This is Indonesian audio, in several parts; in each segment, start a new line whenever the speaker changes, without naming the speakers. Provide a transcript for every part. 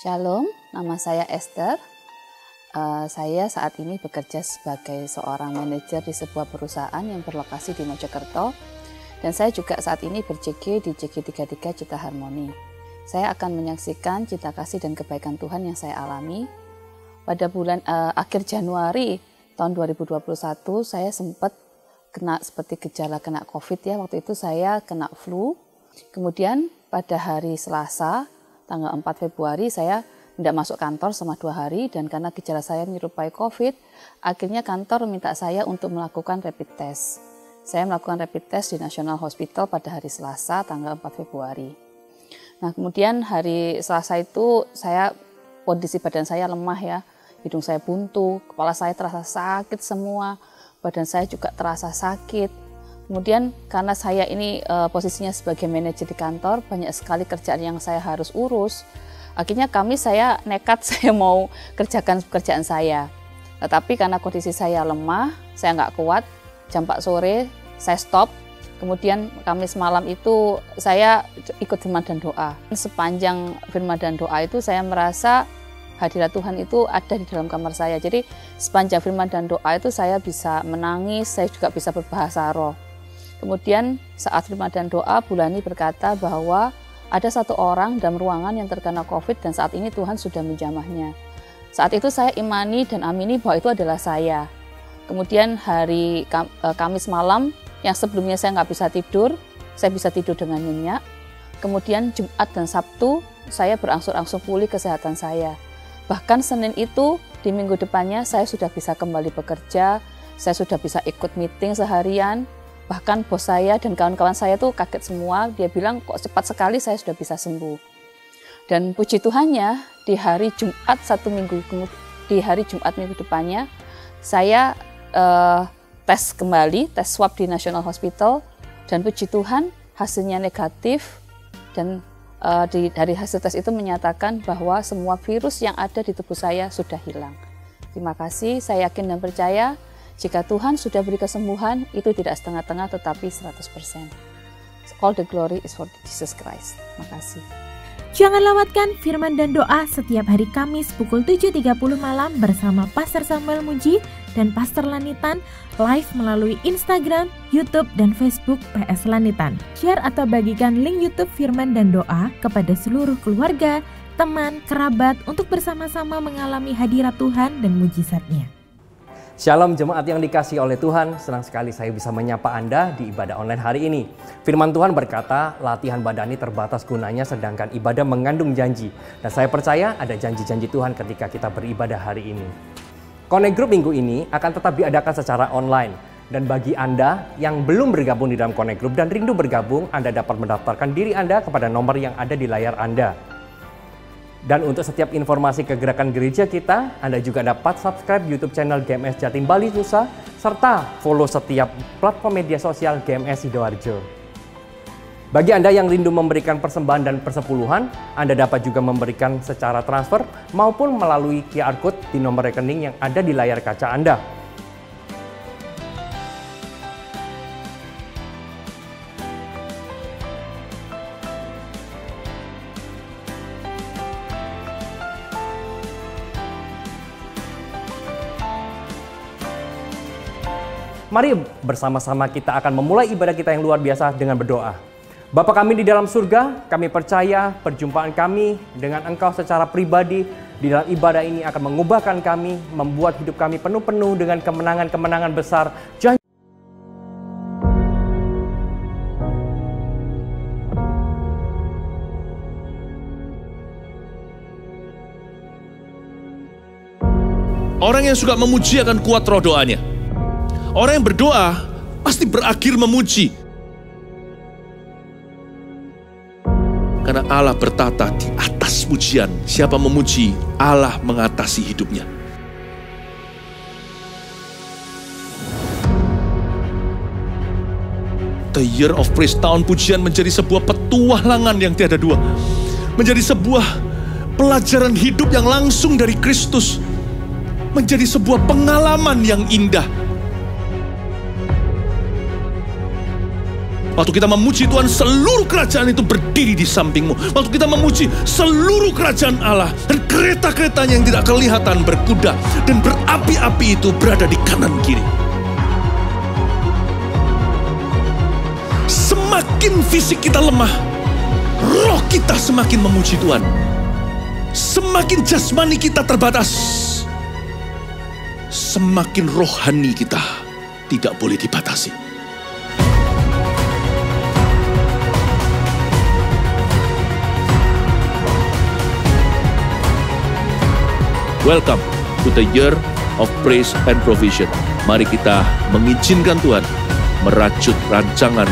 Shalom, nama saya Esther. Saya saat ini bekerja sebagai seorang manajer di sebuah perusahaan yang berlokasi di Mojokerto. Dan saya juga saat ini ber-JG di JG33 Cita Harmoni. Saya akan menyaksikan cinta kasih dan kebaikan Tuhan yang saya alami. Pada bulan akhir Januari tahun 2021, saya sempat kena seperti gejala kena COVID ya. Waktu itu saya kena flu. Kemudian pada hari Selasa, tanggal 4 Februari, saya tidak masuk kantor selama 2 hari. Dan karena gejala saya menyerupai COVID, akhirnya kantor minta saya untuk melakukan rapid test. Saya melakukan rapid test di National Hospital pada hari Selasa, tanggal 4 Februari. Nah, kemudian hari Selasa itu kondisi badan saya lemah ya. Hidung saya buntu, kepala saya terasa sakit semua, badan saya juga terasa sakit. Kemudian karena saya ini posisinya sebagai manajer di kantor, banyak sekali kerjaan yang saya harus urus. Akhirnya saya nekat, saya mau kerjakan pekerjaan saya. Tetapi karena kondisi saya lemah, saya nggak kuat, jam 4 sore saya stop. Kemudian Kamis malam itu saya ikut firman dan doa. Sepanjang firman dan doa itu saya merasa hadirat Tuhan itu ada di dalam kamar saya. Jadi sepanjang firman dan doa itu saya bisa menangis, saya juga bisa berbahasa roh. Kemudian saat firman dan doa, Bulani berkata bahwa ada satu orang dalam ruangan yang terkena COVID dan saat ini Tuhan sudah menjamahnya. Saat itu saya imani dan amini bahwa itu adalah saya. Kemudian hari Kamis malam yang sebelumnya saya nggak bisa tidur, saya bisa tidur dengan nyenyak. Kemudian Jumat dan Sabtu saya berangsur-angsur pulih kesehatan saya. Bahkan Senin itu di minggu depannya saya sudah bisa kembali bekerja, saya sudah bisa ikut meeting seharian. Bahkan bos saya dan kawan-kawan saya tuh kaget semua, dia bilang kok cepat sekali saya sudah bisa sembuh. Dan puji Tuhannya di hari Jumat minggu depannya saya tes kembali, tes swab di National Hospital, dan puji Tuhan hasilnya negatif. Dan dari hasil tes itu menyatakan bahwa semua virus yang ada di tubuh saya sudah hilang. Terima kasih, saya yakin dan percaya jika Tuhan sudah beri kesembuhan, itu tidak setengah-tengah tetapi 100%. All the glory is for Jesus Christ. Terima kasih.
Jangan lewatkan firman dan doa setiap hari Kamis pukul 7.30 malam bersama Pastor Samuel Muji dan Pastor Lanitan live melalui Instagram, YouTube, dan Facebook PS Lanitan. Share atau bagikan link YouTube firman dan doa kepada seluruh keluarga, teman, kerabat untuk bersama-sama mengalami hadirat Tuhan dan mujizat-Nya.
Shalom jemaat yang dikasihi oleh Tuhan, senang sekali saya bisa menyapa Anda di ibadah online hari ini. Firman Tuhan berkata, latihan badani terbatas gunanya sedangkan ibadah mengandung janji. Dan saya percaya ada janji-janji Tuhan ketika kita beribadah hari ini. Connect Group minggu ini akan tetap diadakan secara online. Dan bagi Anda yang belum bergabung di dalam Connect Group dan rindu bergabung, Anda dapat mendaftarkan diri Anda kepada nomor yang ada di layar Anda. Dan untuk setiap informasi kegerakan gereja kita, Anda juga dapat subscribe YouTube channel GMS Jatim Bali Nusa, serta follow setiap platform media sosial GMS Sidoarjo. Bagi Anda yang rindu memberikan persembahan dan persepuluhan, Anda dapat juga memberikan secara transfer maupun melalui QR Code di nomor rekening yang ada di layar kaca Anda. Mari bersama-sama kita akan memulai ibadah kita yang luar biasa dengan berdoa. Bapa kami di dalam surga, kami percaya perjumpaan kami dengan Engkau secara pribadi di dalam ibadah ini akan mengubahkan kami, membuat hidup kami penuh-penuh dengan kemenangan-kemenangan besar.
Orang yang suka memuji akan kuat roh doanya. Orang yang berdoa pasti berakhir memuji. Karena Allah bertata di atas pujian. Siapa memuji, Allah mengatasi hidupnya. The Year of Praise, tahun pujian menjadi sebuah petualangan yang tiada dua. Menjadi sebuah pelajaran hidup yang langsung dari Kristus. Menjadi sebuah pengalaman yang indah. Waktu kita memuji Tuhan, seluruh kerajaan itu berdiri di sampingmu. Waktu kita memuji, seluruh kerajaan Allah dan kereta-keretanya yang tidak kelihatan berkuda dan berapi-api itu berada di kanan kiri. Semakin fisik kita lemah, roh kita semakin memuji Tuhan. Semakin jasmani kita terbatas, semakin rohani kita tidak boleh dibatasi. Welcome to the year of praise and provision. Mari kita mengizinkan Tuhan merajut rancangan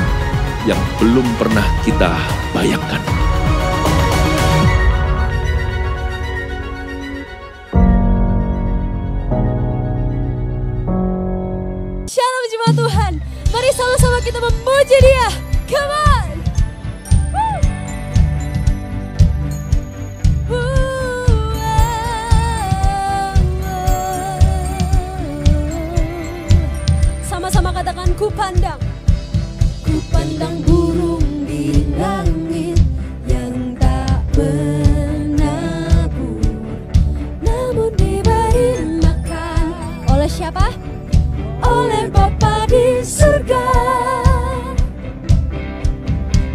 yang belum pernah kita bayangkan.
Shalom jemaat Tuhan. Mari sama-sama kita memuji Dia. Come on. Sama-sama katakan ku pandang burung di langit yang tak menabur, namun diberi makan oleh siapa? Oleh Bapa di surga.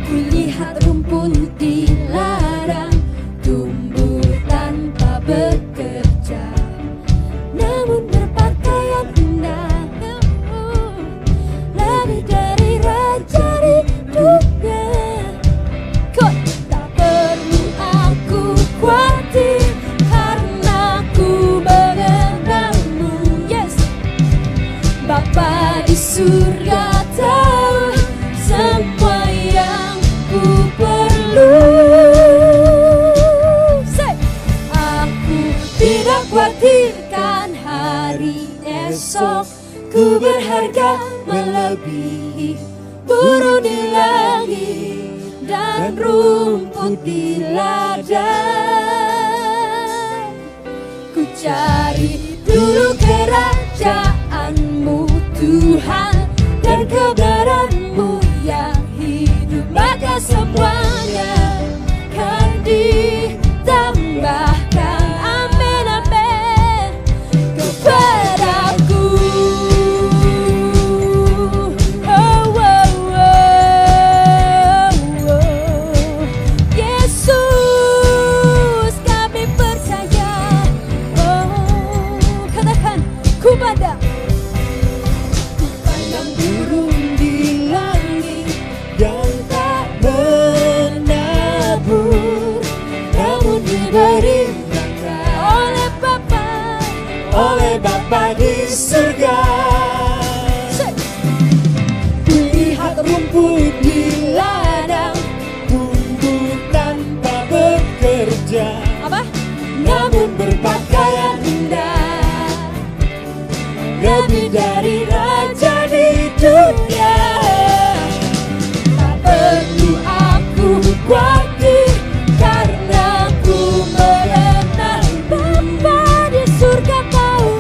Kulihat rumput di ladang tumbuh tanpa bekerja, namun berpakaian indah, lebih dari raja di dunia. Kok tak perlu aku khawatir, karena ku mengenalmu. Yes, Bapa di surga tahu semua yang ku perlu. Say, aku tidak khawatirkan hari esok. Ku berharga melebihi burung di langit dan rumput di ladang. Ku cari dulu kerajaan-Mu Tuhan, dan kebenaran-Mu yang hidup, maka semuanya kan ditambahkan. Amin, amin. Kepadaku. Yesus, kami percaya. Katakan, ku pandang burung di langit yang tak menabur, namun diberi makan oleh Bapa di surga. Kulihat rumput di ladang tumbuh tanpa bekerja, namun berpakaian indah, lebih dari raja di dunia. Tak perlu aku khawatir, karena ku mengenal Bapa di surga tahu.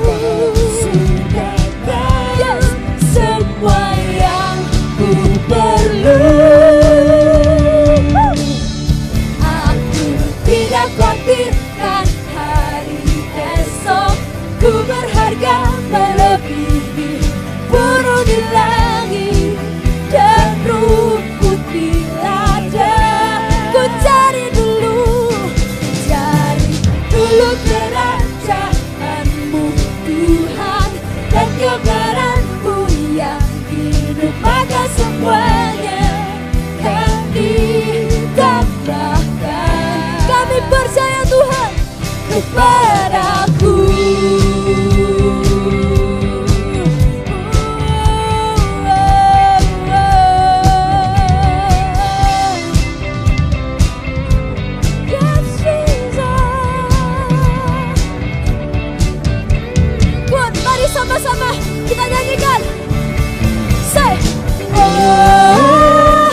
Yes, semua yang ku perlu. Aku tidak khawatirkan hari esok. Ku berharga melebihi burung di langit dan rumput di ladang. Ku cari dulu kerajaan-Mu Tuhan, dan kebenaran-Mu yang hidup, maka semuanya kan ditambahkan. Kami percaya Tuhan kepadaku. Yes, Jesus. Kuat, mari sama-sama kita nyanyikan. Say, oh,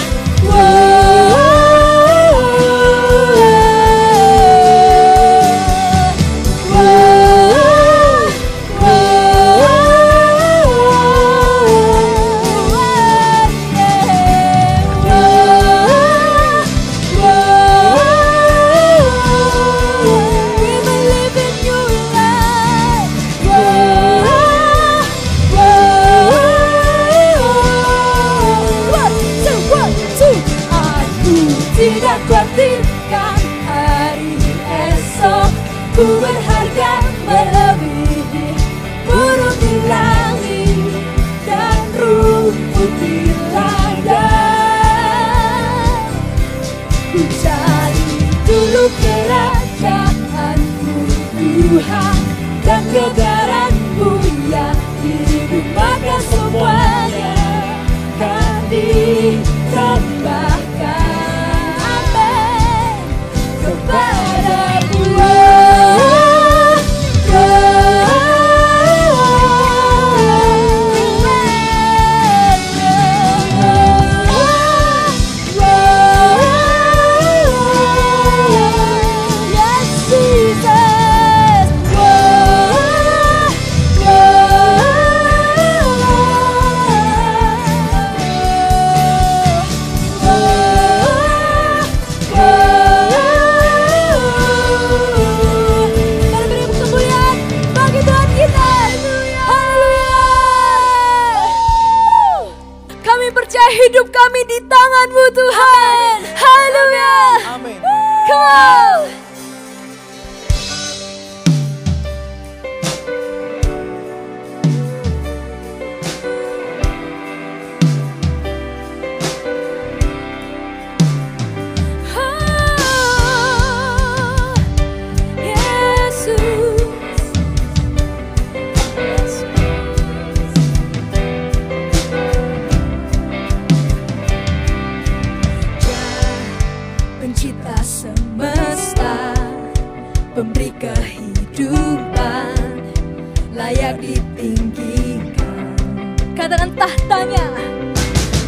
hidup kami di tangan-Mu Tuhan. Haleluya.
Amin.
Come on.
Pencipta semesta, pemberi kehidupan, layak ditinggikan.
Katakan tahtanya.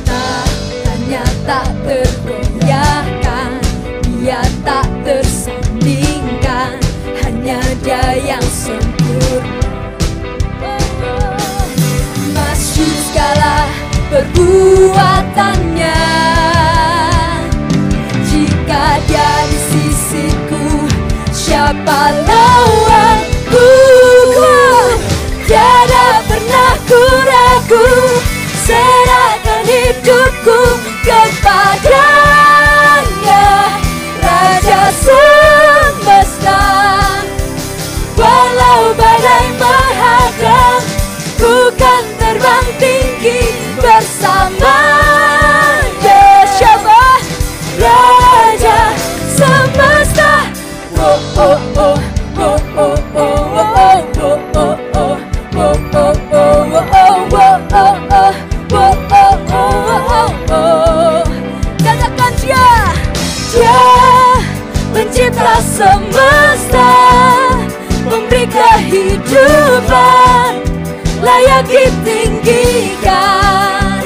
Tahtanya tak tergoyahkan, Dia tak tersandingkan, hanya Dia yang sempurna. Masyhur segala perbuatannya, jika Dia di sisiku, siapa lawanku? Tiada pernah ku ragu, serahkan hidupku kepadanya, Raja semesta. Walau badai menghadang, ku kan terbang tinggi bersamanya. Siapa? Raja semesta. Oh oh oh oh oh oh oh oh oh oh.
Katakan
Dia pencipta semesta, pemberi kehidupan, layak ditinggikan.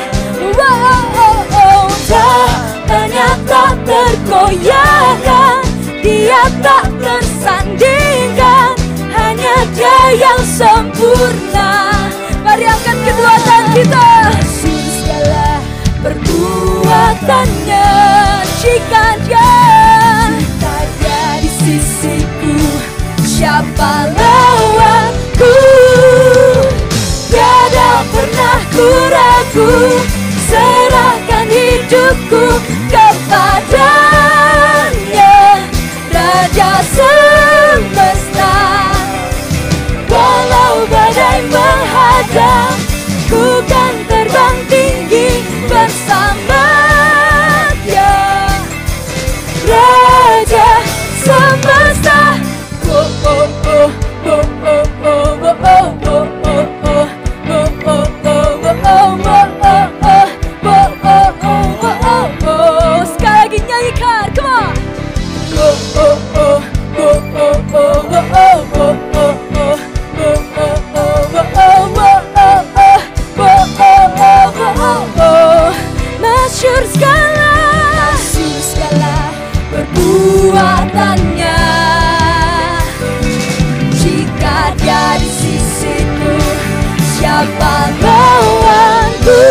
Tahtanya tak tergoyahkan, Dia tak tersandingkan, hanya Dia yang sempurna.
Mari angkat kedua tangan kita.
Segala perbuatannya,
Jika Dia
di sisiku, siapa lawanku? Tiada pernah ku ragu, serahkan hidupku kepadanya, Raja semesta. Walau badai menghadang, ku kan terbang tinggi bersama Dia, Raja semesta. Oh oh oh oh oh oh oh oh oh oh oh oh.
sekali lagi nyanyikan. Come on.
Oh oh oh oh oh oh oh oh oh. Masyhur segala perbuatannya, jika Dia di sisiku, siapa lawanku?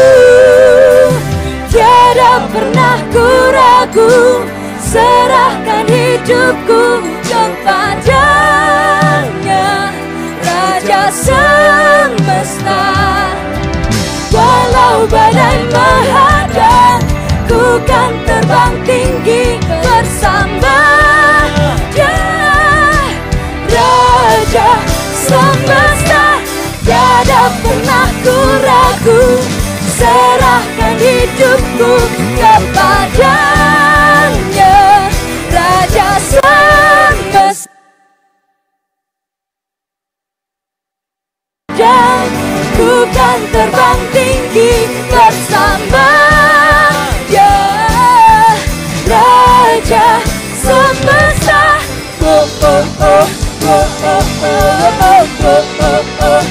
Tiada pernah ku ragu, serahkan hidupku kepadanya, Raja semesta. Walau badai menghadang, ku kan terbang tinggi bersama Dia, Raja semesta. Tiada pernah ku ragu, serahkan hidupku kepadanya, Raja semesta. Dan ku kan terbang tinggi bersama Dia, Raja semesta. Oh oh oh oh oh oh oh oh oh oh.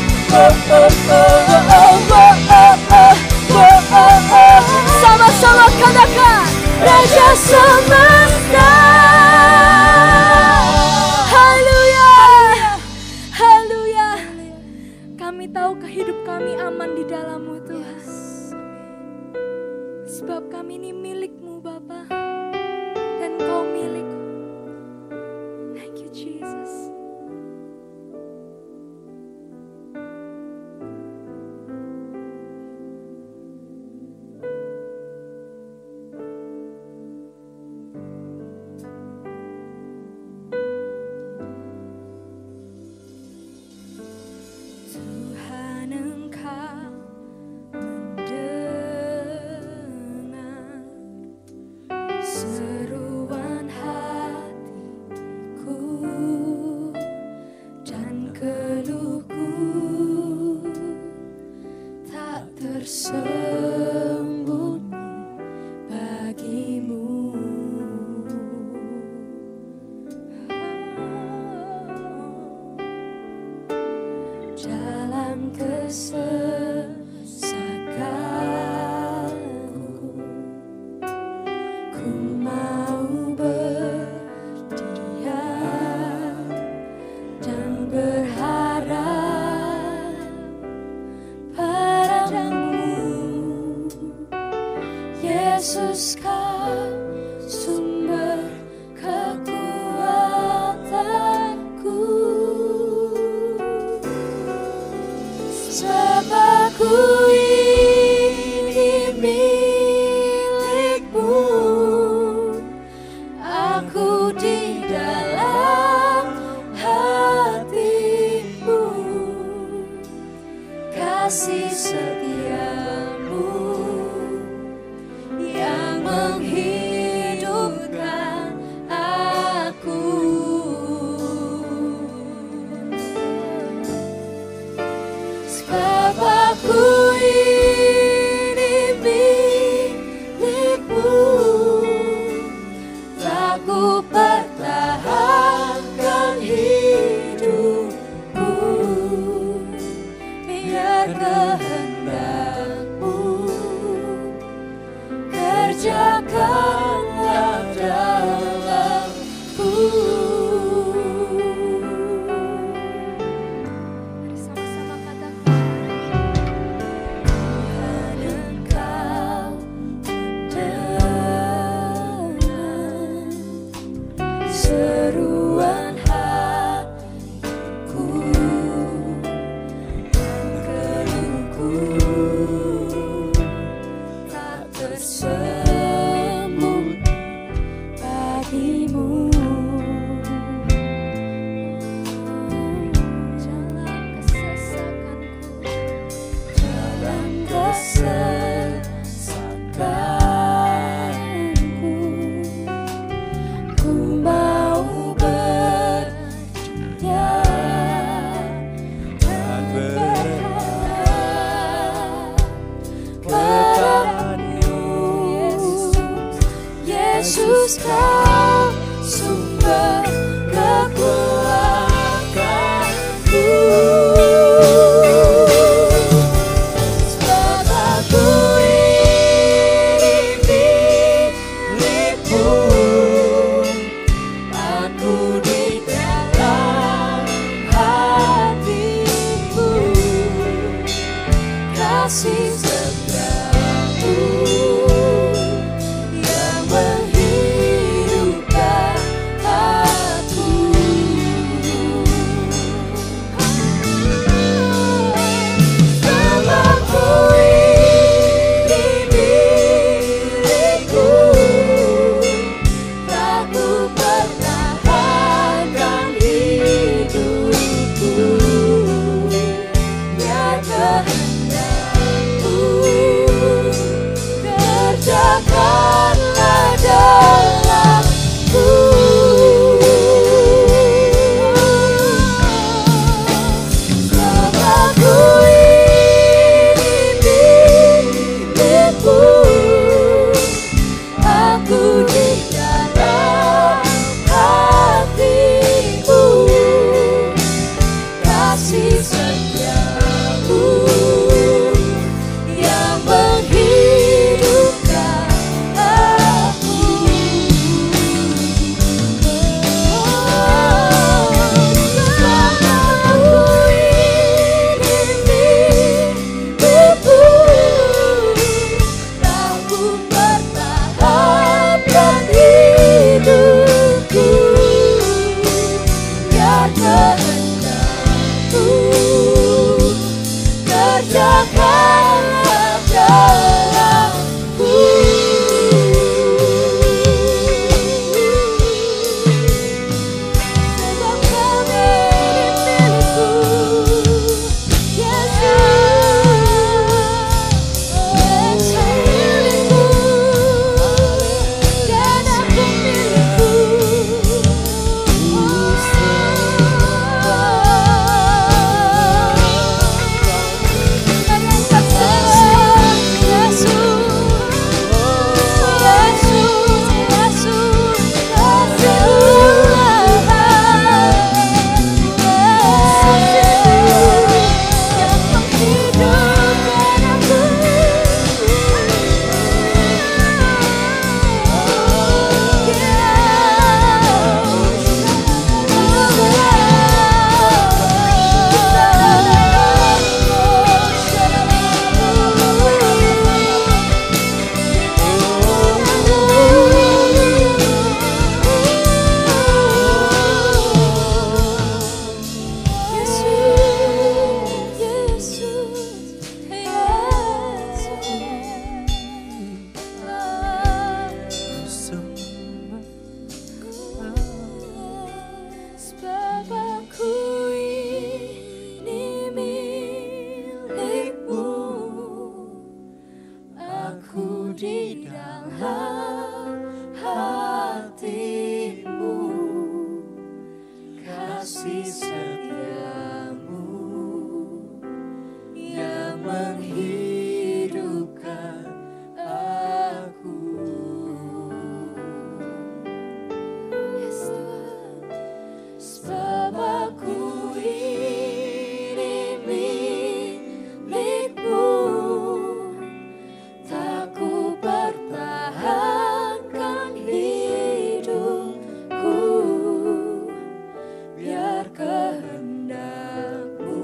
Sama-sama katakan.
Raja semesta.
Haleluya. Haleluya. Kami tahu hidup kami aman di dalam-Mu Tuhan. Sebab kami ini milik-Mu Bapa, dan Kau milik. Thank you Jesus. tersembunyi bagimu. Dalam kesesakanku, ku mau berdiam dan berharap padamu. Yesus, kau sumber kekuatanku. Sebab ku ini milik-Mu, aku di dalam hati-Mu, kasih setia-Mu yang menghidupkan aku. Sebab aku ini milik-Mu, tak ku pertahankan hidupku, biar kehendak-Mu kerjakanlah dalamku. Mari sama-sama katakan, Tuhan Engkau mendengar seruan hatiku dan keluhku, tak tersembunyi bagimu. Dalam kesesakanku, ku mau berdiam dan berharap padamu. Yesus, kau sumber kekuatanku. Sebab aku ini milik-Mu, aku di dalam hati-Mu, kasih setia-Mu yang menghidupkan aku. Sebab ku ini milik-Mu, tak ku pertahankan hidupku, biar kehendak-Mu kerjakanlah dalamku. Sebab ku ini milik-Mu, aku di dalam hati-Mu, kasih setia-Mu yang menghidupkan aku. Sebab aku ini milik-Mu, tak ku pertahankan hidupku, biar kehendak-Mu kerjakanlah dalamku. Sebab Kau milik-Ku, Yesus, Engkau milik-Ku, dan aku milik-Ku. Mari
di dalam hatimu, kasih setiamu yang menghidupkan aku. Yes, Tuhan. Sebab aku ini milikmu, tak ku pertahankan hidupku, biar kehendakmu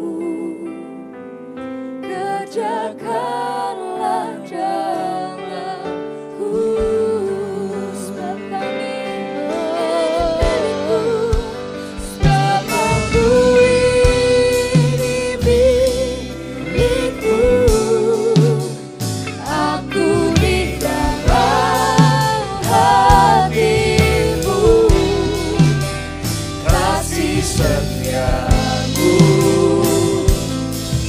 kerjakanlah dalamku. Sebab kami milikmu, sebab aku ini milikmu, aku di dalam hatimu, kasih setiamu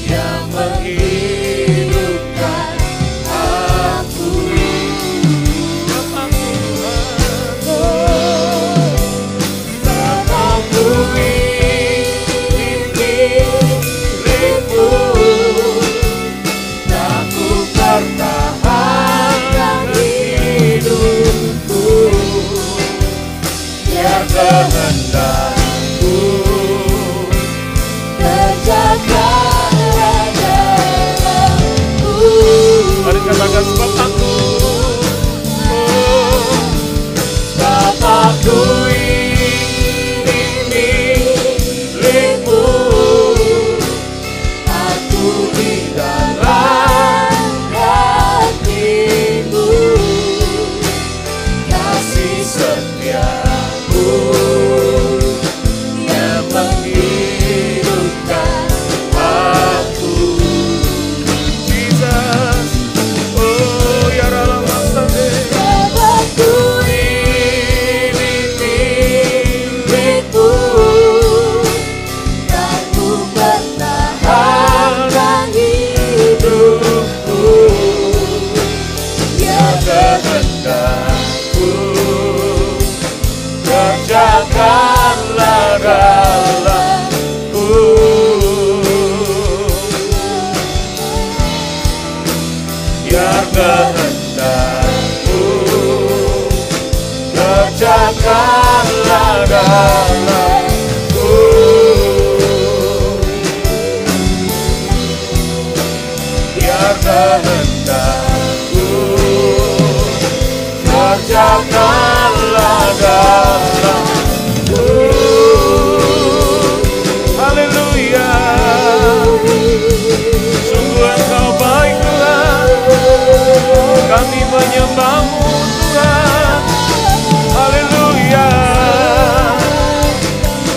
yang menghidupkan aku. Sebab aku ini milikmu, tak ku pertahankan hidupku, biar kehendakmu kerjakanlah dalamku.
Mari katakan sebab aku,
Sebab aku ini milikmu, aku di dalam hatimu, kasih setiamu yang menghidupkan aku.
Jesus. Oh, ya dalam masane.
Sebab aku ini milikmu, tak ku pertahankan hidupku, biar kehendakmu kerjakanlah dalamku.
Biar
Kehendakmu kerjakanlah dalamku. Biar kehendakmu kerjakanlah dalamku.
haleluya. Sungguh Engkau baik Tuhan, kami menyembah-Mu Tuhan. Haleluya.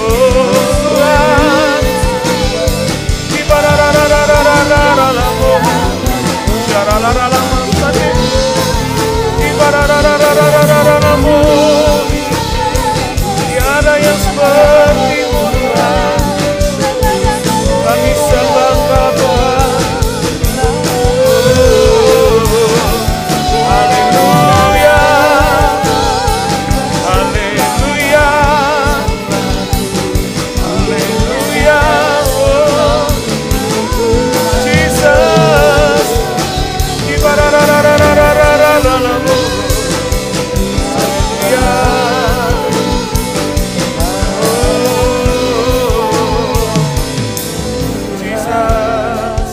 Oh Tuhan, ibararararararararamo, syararararamasane, ibarararararararamo. Tiada yang seperti-Mu Tuhan, kami sembah Engkau Tuhan. Haleluya, haleluya, haleluya. Oh, Jesus, ibararararararararamo. Haleluya. Oh, Jesus,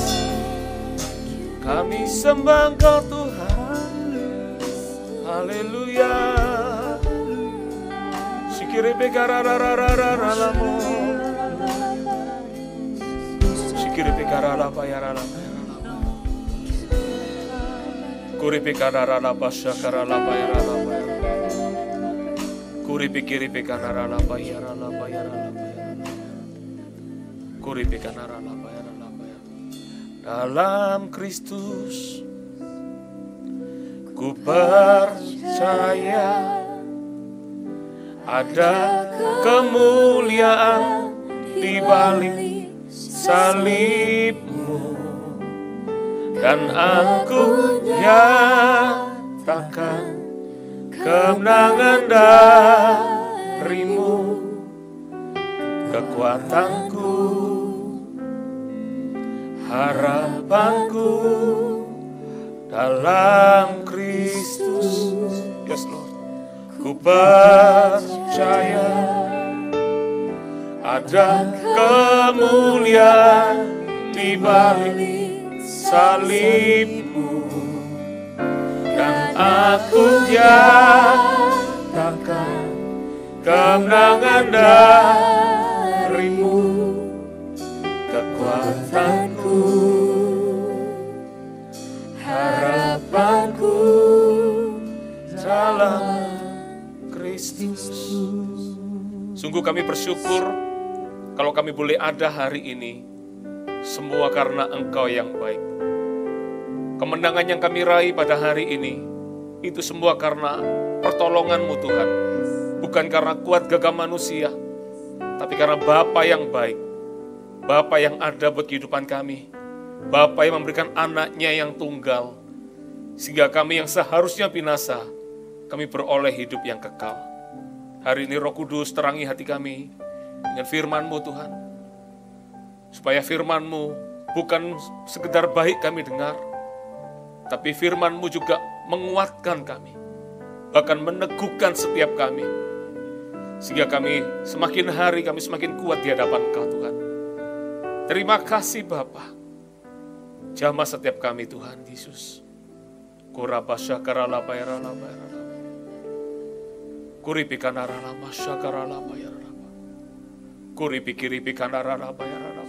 kami sembah Engkau Tuhan. Haleluya. Sikiripe kararararararamo. Sikiripe kararapayaralapa. Kuripe kararalapa syakaralapayaralapa. Kuripe kiripe kararalapayaralapa. Kuripe kararalapayaralapa. Dalam Kristus ku percaya ada kemuliaan di balik salibmu, dan aku yakin
takkan kemenangan darimu, kekuatanku, harapanku dalam Kristus. Yes Lord, ku percaya ada kemuliaan di balik salibmu, dan aku nyatakan kemenangan darimu, kekuatanku, harapanku dalam Kristus. Sungguh kami bersyukur kalau kami boleh ada hari ini, semua karena Engkau yang baik. Kemenangan yang kami raih pada hari ini, itu semua karena pertolongan-Mu Tuhan. Bukan karena kuat gagah manusia, tapi karena Bapa yang baik. Bapa yang ada buat kehidupan kami. Bapa yang memberikan anaknya yang tunggal. Sehingga kami yang seharusnya binasa, kami beroleh hidup yang kekal. Hari ini Roh Kudus terangi hati kami dengan firman-Mu Tuhan. Supaya firman-Mu bukan sekedar baik kami dengar, tapi firman-Mu juga menguatkan kami, bahkan meneguhkan setiap kami. Sehingga kami semakin hari kami semakin kuat di hadapan Engkau Tuhan. Terima kasih Bapa. Jamah setiap kami Tuhan Yesus. Kurabasya karala bayara bayara. Kuripi kanara masya karala bayara. Kuripi kiripi kanara bayara.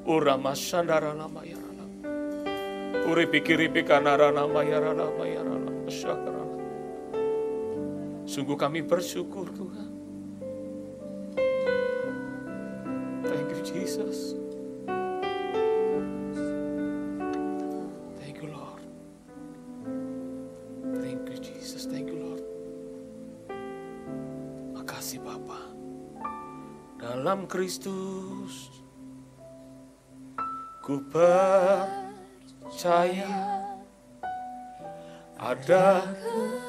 Urama sandara bayara. Uripi-kiripi kanara bayara masyakara. Sungguh kami bersyukur Tuhan. Thank you Jesus. Thank you Lord. Thank you Jesus. Thank you Lord. Makasih Bapa. Dalam Kristus ku percaya ada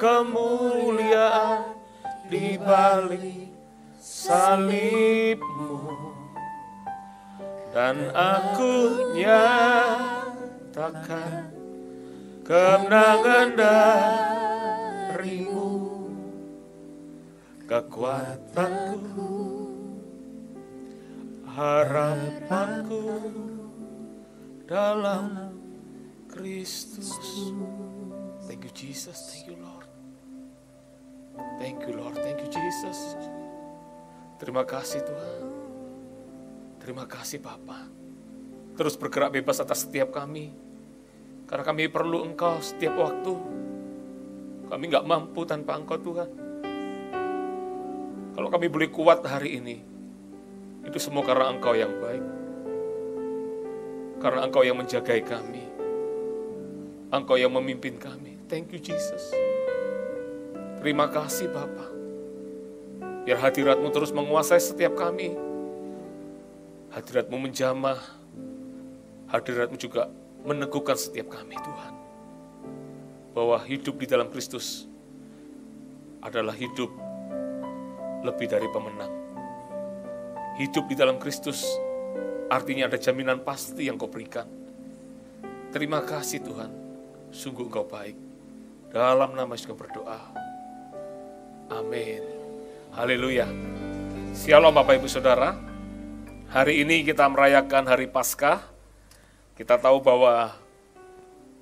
kemuliaan di balik salibmu, dan aku nyatakan kemenangan darimu, kekuatanku, harapanku dalam Kristus. Thank you Jesus, thank you Lord. Thank you Lord, thank you Jesus. Terima kasih Tuhan. Terima kasih Bapa. Terus bergerak bebas atas setiap kami. Karena kami perlu Engkau setiap waktu. Kami gak mampu tanpa Engkau Tuhan. Kalau kami boleh kuat hari ini, itu semua karena Engkau yang baik. Karena Engkau yang menjagai kami. Engkau yang memimpin kami. Thank you Jesus. Terima kasih Bapa. Biar hadirat-Mu terus menguasai setiap kami. Hadirat-Mu menjamah. Hadirat-Mu juga meneguhkan setiap kami Tuhan. Bahwa hidup di dalam Kristus adalah hidup lebih dari pemenang. Hidup di dalam Kristus artinya ada jaminan pasti yang Kau berikan. Terima kasih Tuhan. Sungguh Engkau baik. Dalam nama Yesus berdoa. Amin. Haleluya. Shalom Bapak Ibu Saudara. Hari ini kita merayakan hari Paskah. Kita tahu bahwa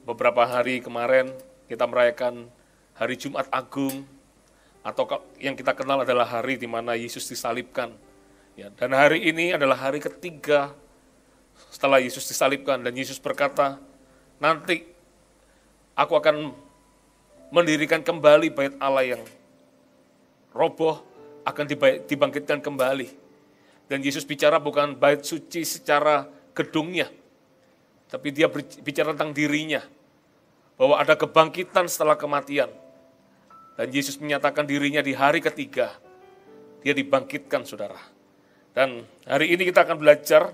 beberapa hari kemarin kita merayakan hari Jumat Agung, atau yang kita kenal adalah hari di mana Yesus disalibkan. Ya, dan hari ini adalah hari ketiga setelah Yesus disalibkan, dan Yesus berkata, nanti aku akan mendirikan kembali bait Allah yang roboh, akan dibangkitkan kembali. Dan Yesus bicara bukan bait suci secara gedungnya, tapi dia bicara tentang dirinya, bahwa ada kebangkitan setelah kematian. Dan Yesus menyatakan dirinya di hari ketiga, dia dibangkitkan saudara. Dan hari ini kita akan belajar,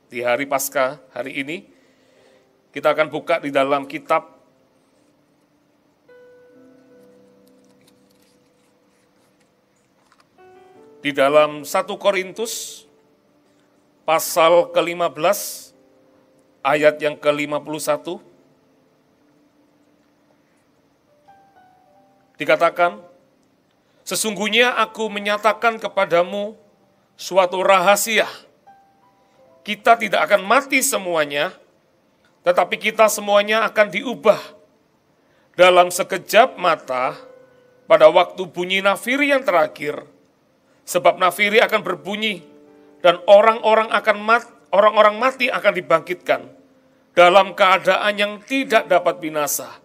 di hari Paskah hari ini, kita akan buka di dalam kitab di dalam 1 Korintus pasal ke-15 ayat yang ke-51 dikatakan, sesungguhnya aku menyatakan kepadamu suatu rahasia. Kita tidak akan mati semuanya, tetapi kita semuanya akan diubah dalam sekejap mata pada waktu bunyi nafiri yang terakhir. Sebab nafiri akan berbunyi dan orang-orang mati akan dibangkitkan dalam keadaan yang tidak dapat binasa.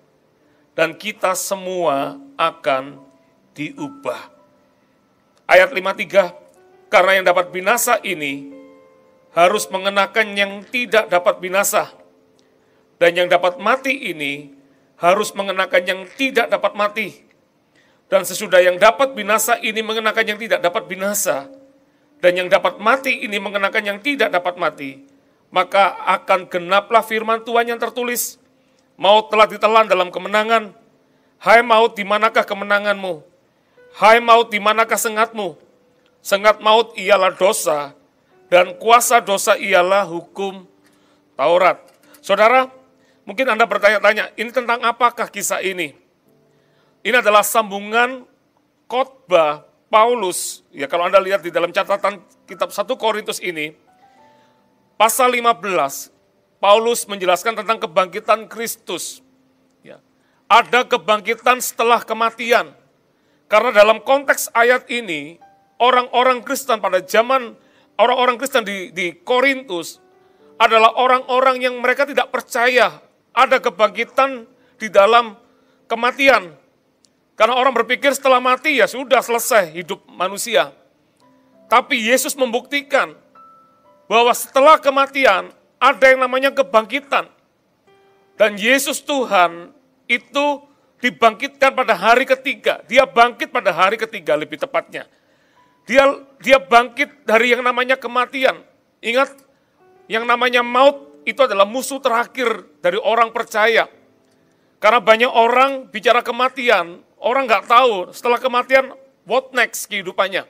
Dan kita semua akan diubah. Ayat 53, karena yang dapat binasa ini harus mengenakan yang tidak dapat binasa. Dan yang dapat mati ini harus mengenakan yang tidak dapat mati. Dan sesudah yang dapat binasa ini mengenakan yang tidak dapat binasa, dan yang dapat mati ini mengenakan yang tidak dapat mati, maka akan genaplah firman Tuhan yang tertulis, maut telah ditelan dalam kemenangan. Hai maut, di manakah kemenanganmu? Hai maut, di manakah sengatmu? Sengat maut ialah dosa, dan kuasa dosa ialah hukum Taurat. Saudara, mungkin Anda bertanya-tanya, ini tentang apakah kisah ini? Ini adalah sambungan khotbah Paulus. Ya, kalau Anda lihat di dalam catatan kitab 1 Korintus ini, pasal 15, Paulus menjelaskan tentang kebangkitan Kristus. Ya, ada kebangkitan setelah kematian. Karena dalam konteks ayat ini, orang-orang Kristen pada zaman, orang-orang Kristen di Korintus adalah orang-orang yang mereka tidak percaya ada kebangkitan di dalam kematian. Karena orang berpikir setelah mati ya sudah selesai hidup manusia. Tapi Yesus membuktikan bahwa setelah kematian ada yang namanya kebangkitan. Dan Yesus Tuhan itu dibangkitkan pada hari ketiga. Dia bangkit pada hari ketiga lebih tepatnya. Dia bangkit dari yang namanya kematian. Ingat, yang namanya maut itu adalah musuh terakhir dari orang percaya. Karena banyak orang bicara kematian, orang nggak tahu setelah kematian what next kehidupannya.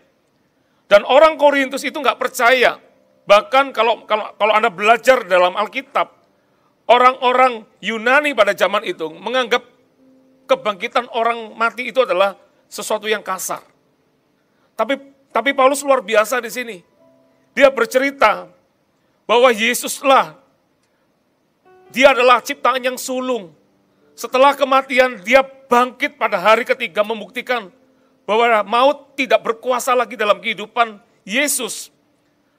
Dan orang Korintus itu nggak percaya. Bahkan kalau Anda belajar dalam Alkitab, orang-orang Yunani pada zaman itu menganggap kebangkitan orang mati itu adalah sesuatu yang kasar. Tapi Paulus luar biasa di sini. Dia bercerita bahwa Yesuslah, dia adalah ciptaan yang sulung. Setelah kematian, dia bangkit pada hari ketiga membuktikan bahwa maut tidak berkuasa lagi dalam kehidupan Yesus.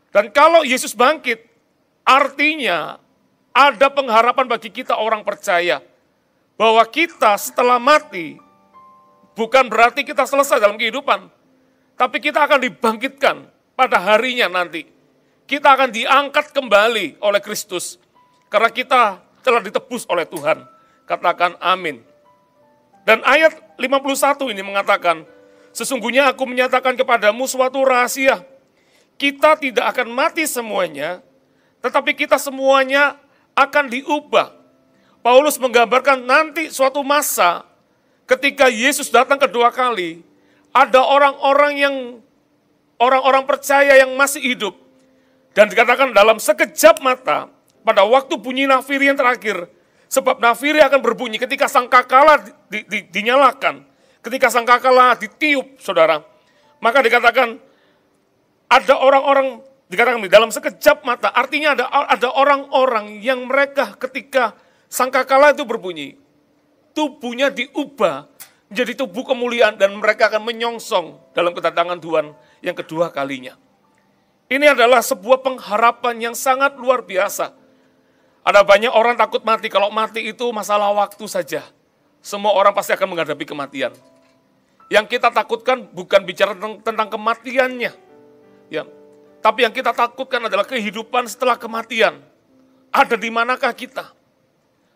Dan kalau Yesus bangkit, artinya ada pengharapan bagi kita orang percaya. Bahwa kita setelah mati, bukan berarti kita selesai dalam kehidupan. Tapi kita akan dibangkitkan pada harinya nanti. Kita akan diangkat kembali oleh Kristus. Karena kita telah ditebus oleh Tuhan. Katakan amin. Dan ayat 51 ini mengatakan, sesungguhnya aku menyatakan kepadamu suatu rahasia. Kita tidak akan mati semuanya, tetapi kita semuanya akan diubah. Paulus menggambarkan nanti suatu masa ketika Yesus datang kedua kali, ada orang-orang percaya yang masih hidup. Dan dikatakan dalam sekejap mata, pada waktu bunyi nafiri yang terakhir, sebab nafiri akan berbunyi ketika sangkakala dinyalakan, ketika sangkakala ditiup, saudara. Maka dikatakan ada orang-orang, dikatakan dalam sekejap mata, artinya ada orang-orang yang mereka ketika sangkakala itu berbunyi, tubuhnya diubah menjadi tubuh kemuliaan dan mereka akan menyongsong dalam kedatangan Tuhan yang kedua kalinya. Ini adalah sebuah pengharapan yang sangat luar biasa. Ada banyak orang takut mati, kalau mati itu masalah waktu saja. Semua orang pasti akan menghadapi kematian. Yang kita takutkan bukan bicara tentang kematiannya. Ya. Tapi yang kita takutkan adalah kehidupan setelah kematian. Ada di manakah kita?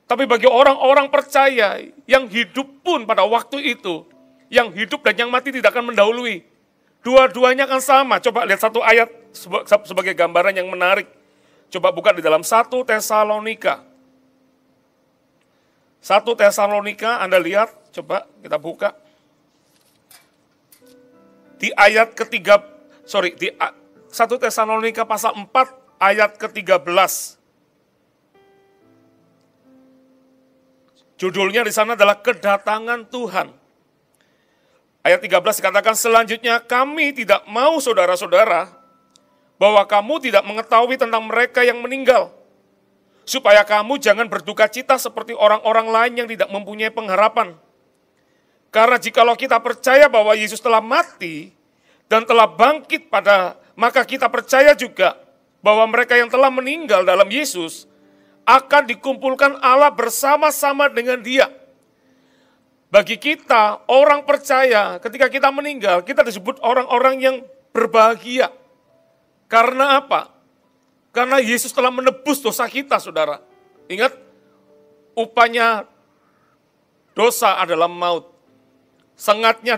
Tapi bagi orang-orang percaya yang hidup pun pada waktu itu, yang hidup dan yang mati tidak akan mendahului. Dua-duanya akan sama. Coba lihat satu ayat sebagai gambaran yang menarik. Coba buka di dalam 1 Tesalonika. 1 Tesalonika, Anda lihat, coba kita buka. Di ayat di 1 Tesalonika pasal 4 ayat ke-13. Judulnya di sana adalah kedatangan Tuhan. Ayat 13 dikatakan, selanjutnya kami tidak mau saudara-saudara bahwa kamu tidak mengetahui tentang mereka yang meninggal, supaya kamu jangan berduka cita seperti orang-orang lain yang tidak mempunyai pengharapan. Karena jikalau kita percaya bahwa Yesus telah mati dan telah bangkit maka kita percaya juga bahwa mereka yang telah meninggal dalam Yesus akan dikumpulkan Allah bersama-sama dengan Dia. Bagi kita, orang percaya, ketika kita meninggal, kita disebut orang-orang yang berbahagia. Karena apa? Karena Yesus telah menebus dosa kita, saudara. Ingat, upahnya dosa adalah maut. Sengatnya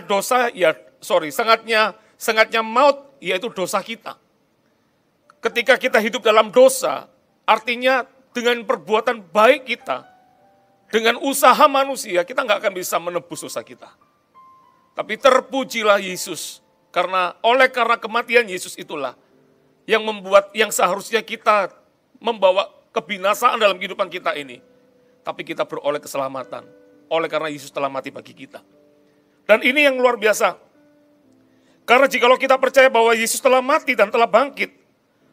maut yaitu dosa kita. Ketika kita hidup dalam dosa, artinya dengan perbuatan baik kita, dengan usaha manusia, kita nggak akan bisa menebus dosa kita. Tapi terpujilah Yesus, karena kematian Yesus itulah yang seharusnya kita membawa kebinasaan dalam kehidupan kita ini. Tapi kita beroleh keselamatan, oleh karena Yesus telah mati bagi kita. Dan ini yang luar biasa. Karena jikalau kita percaya bahwa Yesus telah mati dan telah bangkit,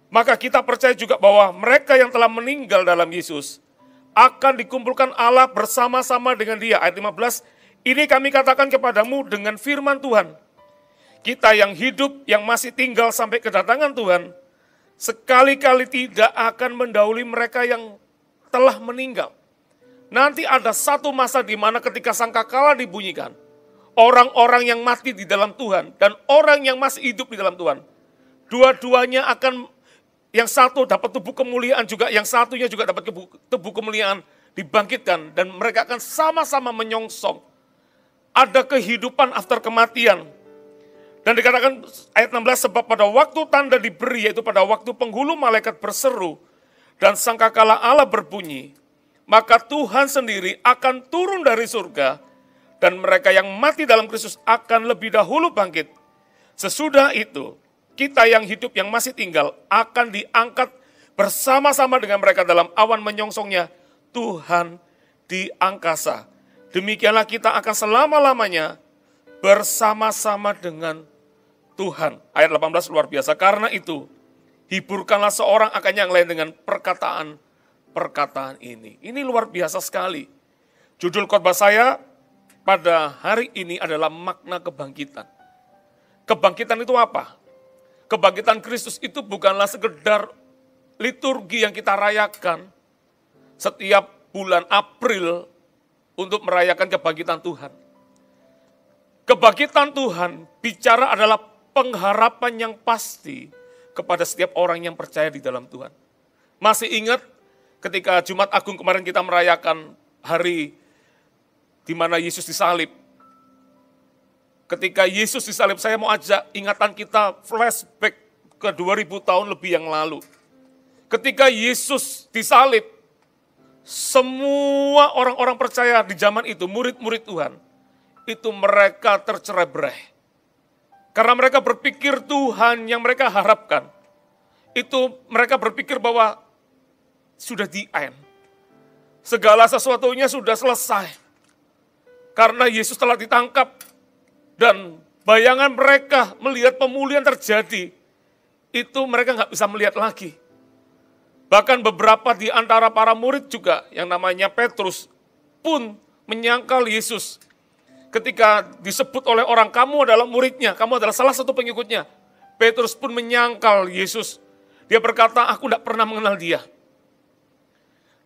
maka kita percaya juga bahwa mereka yang telah meninggal dalam Yesus akan dikumpulkan Allah bersama-sama dengan Dia. Ayat 15, ini kami katakan kepadamu dengan firman Tuhan. Kita yang hidup, yang masih tinggal sampai kedatangan Tuhan, sekali-kali tidak akan mendahului mereka yang telah meninggal. Nanti ada satu masa di mana ketika sangkakala dibunyikan, orang-orang yang mati di dalam Tuhan dan orang yang masih hidup di dalam Tuhan, dua-duanya akan, yang satu dapat tubuh kemuliaan juga, yang satunya juga dapat tubuh kemuliaan dibangkitkan, dan mereka akan sama-sama menyongsong. Ada kehidupan after kematian. Dan dikatakan ayat 16, sebab pada waktu tanda diberi, yaitu pada waktu penghulu malaikat berseru, dan sangkakala Allah berbunyi, maka Tuhan sendiri akan turun dari surga, dan mereka yang mati dalam Kristus akan lebih dahulu bangkit. Sesudah itu, kita yang hidup yang masih tinggal akan diangkat bersama-sama dengan mereka dalam awan menyongsongnya Tuhan di angkasa. Demikianlah kita akan selama-lamanya bersama-sama dengan Tuhan. Ayat 18 luar biasa. Karena itu, hiburkanlah seorang akan yang lain dengan perkataan ini. Ini luar biasa sekali. Judul khotbah saya pada hari ini adalah makna kebangkitan. Kebangkitan itu apa? Kebangkitan Kristus itu bukanlah sekedar liturgi yang kita rayakan setiap bulan April untuk merayakan kebangkitan Tuhan. Kebangkitan Tuhan bicara adalah pengharapan yang pasti kepada setiap orang yang percaya di dalam Tuhan. Masih ingat ketika Jumat Agung kemarin kita merayakan hari di mana Yesus disalib. Ketika Yesus disalib, saya mau ajak ingatan kita flashback ke 2000 tahun lebih yang lalu. Ketika Yesus disalib, semua orang-orang percaya di zaman itu, murid-murid Tuhan, itu mereka tercerai-berai. Karena mereka berpikir Tuhan yang mereka harapkan, itu mereka berpikir bahwa sudah the end. Segala sesuatunya sudah selesai. Karena Yesus telah ditangkap, dan bayangan mereka melihat pemulihan terjadi, itu mereka nggak bisa melihat lagi. Bahkan beberapa di antara para murid juga, yang namanya Petrus, pun menyangkal Yesus. Ketika disebut oleh orang, kamu adalah muridnya, kamu adalah salah satu pengikutnya. Petrus pun menyangkal Yesus. Dia berkata, aku tidak pernah mengenal dia.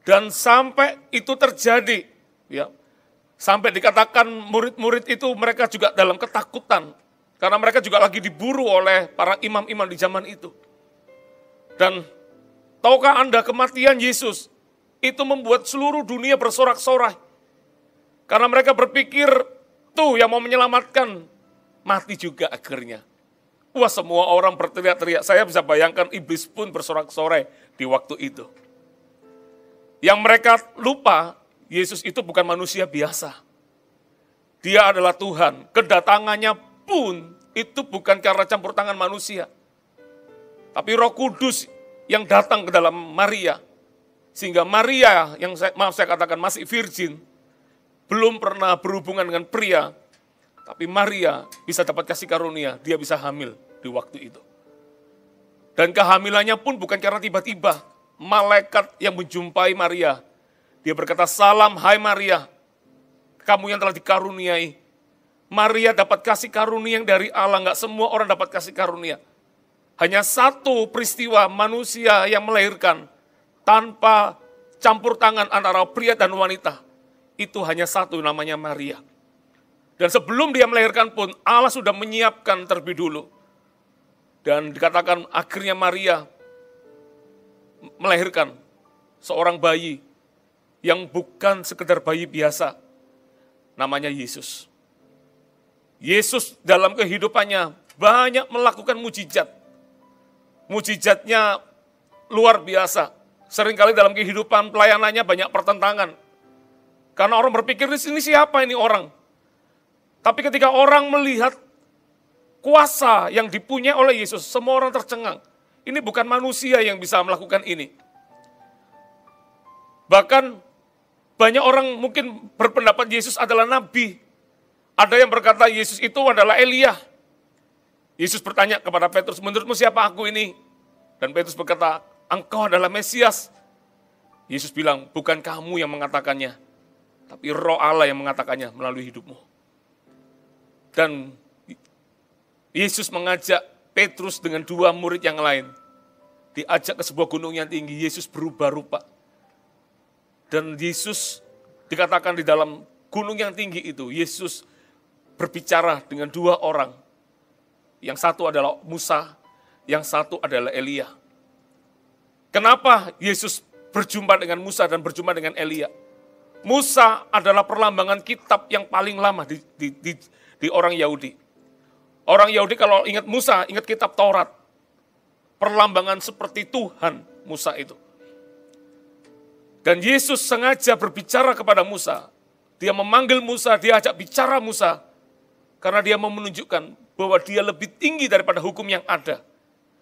Dan sampai itu terjadi, ya, sampai dikatakan murid-murid itu mereka juga dalam ketakutan. Karena mereka juga lagi diburu oleh para imam-imam di zaman itu. Dan tahukah Anda, kematian Yesus itu membuat seluruh dunia bersorak-sorai. Karena mereka berpikir, tuh yang mau menyelamatkan, mati juga akhirnya. Wah, semua orang berteriak-teriak. Saya bisa bayangkan iblis pun bersorak-sorai di waktu itu. Yang mereka lupa, Yesus itu bukan manusia biasa. Dia adalah Tuhan. Kedatangannya pun itu bukan karena campur tangan manusia. Tapi Roh Kudus yang datang ke dalam Maria, sehingga Maria yang saya katakan masih virgin, belum pernah berhubungan dengan pria, tapi Maria bisa dapat kasih karunia, dia bisa hamil di waktu itu. Dan kehamilannya pun bukan karena tiba-tiba, malaikat yang menjumpai Maria, dia berkata, "Salam hai Maria, kamu yang telah dikaruniai." Maria dapat kasih karunia yang dari Allah, nggak semua orang dapat kasih karunia. Hanya satu peristiwa manusia yang melahirkan tanpa campur tangan antara pria dan wanita. Itu hanya satu, namanya Maria. Dan sebelum dia melahirkan pun Allah sudah menyiapkan terlebih dulu. Dan dikatakan akhirnya Maria melahirkan seorang bayi yang bukan sekedar bayi biasa. Namanya Yesus. Yesus dalam kehidupannya banyak melakukan mujizat. Mujizatnya luar biasa. Seringkali dalam kehidupan pelayanannya banyak pertentangan. Karena orang berpikir, ini siapa ini orang? Tapi ketika orang melihat kuasa yang dipunyai oleh Yesus, semua orang tercengang. Ini bukan manusia yang bisa melakukan ini. Bahkan banyak orang mungkin berpendapat Yesus adalah nabi. Ada yang berkata Yesus itu adalah Elia. Yesus bertanya kepada Petrus, "Menurutmu siapa aku ini?" Dan Petrus berkata, "Engkau adalah Mesias." Yesus bilang, "Bukan kamu yang mengatakannya, tapi Roh Allah yang mengatakannya melalui hidupmu." Dan Yesus mengajak Petrus dengan dua murid yang lain. Diajak ke sebuah gunung yang tinggi, Yesus berubah rupa. Dan Yesus dikatakan di dalam gunung yang tinggi itu, Yesus berbicara dengan dua orang. Yang satu adalah Musa, yang satu adalah Elia. Kenapa Yesus berjumpa dengan Musa dan berjumpa dengan Elia? Musa adalah perlambangan kitab yang paling lama di orang Yahudi. Orang Yahudi kalau ingat Musa, ingat kitab Taurat. Perlambangan seperti Tuhan Musa itu. Dan Yesus sengaja berbicara kepada Musa. Dia memanggil Musa, dia ajak bicara Musa. Karena dia mau menunjukkan bahwa dia lebih tinggi daripada hukum yang ada.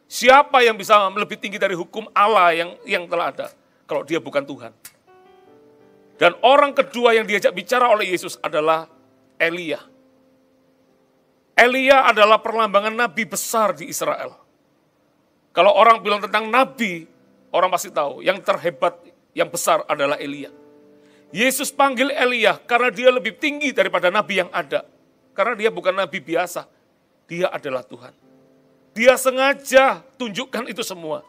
Siapa yang bisa lebih tinggi dari hukum Allah yang telah ada? Kalau dia bukan Tuhan. Dan orang kedua yang diajak bicara oleh Yesus adalah Elia. Elia adalah perlambangan nabi besar di Israel. Kalau orang bilang tentang nabi, orang pasti tahu yang terhebat, yang besar adalah Elia. Yesus panggil Elia karena dia lebih tinggi daripada nabi yang ada. Karena dia bukan nabi biasa, dia adalah Tuhan. Dia sengaja tunjukkan itu semua.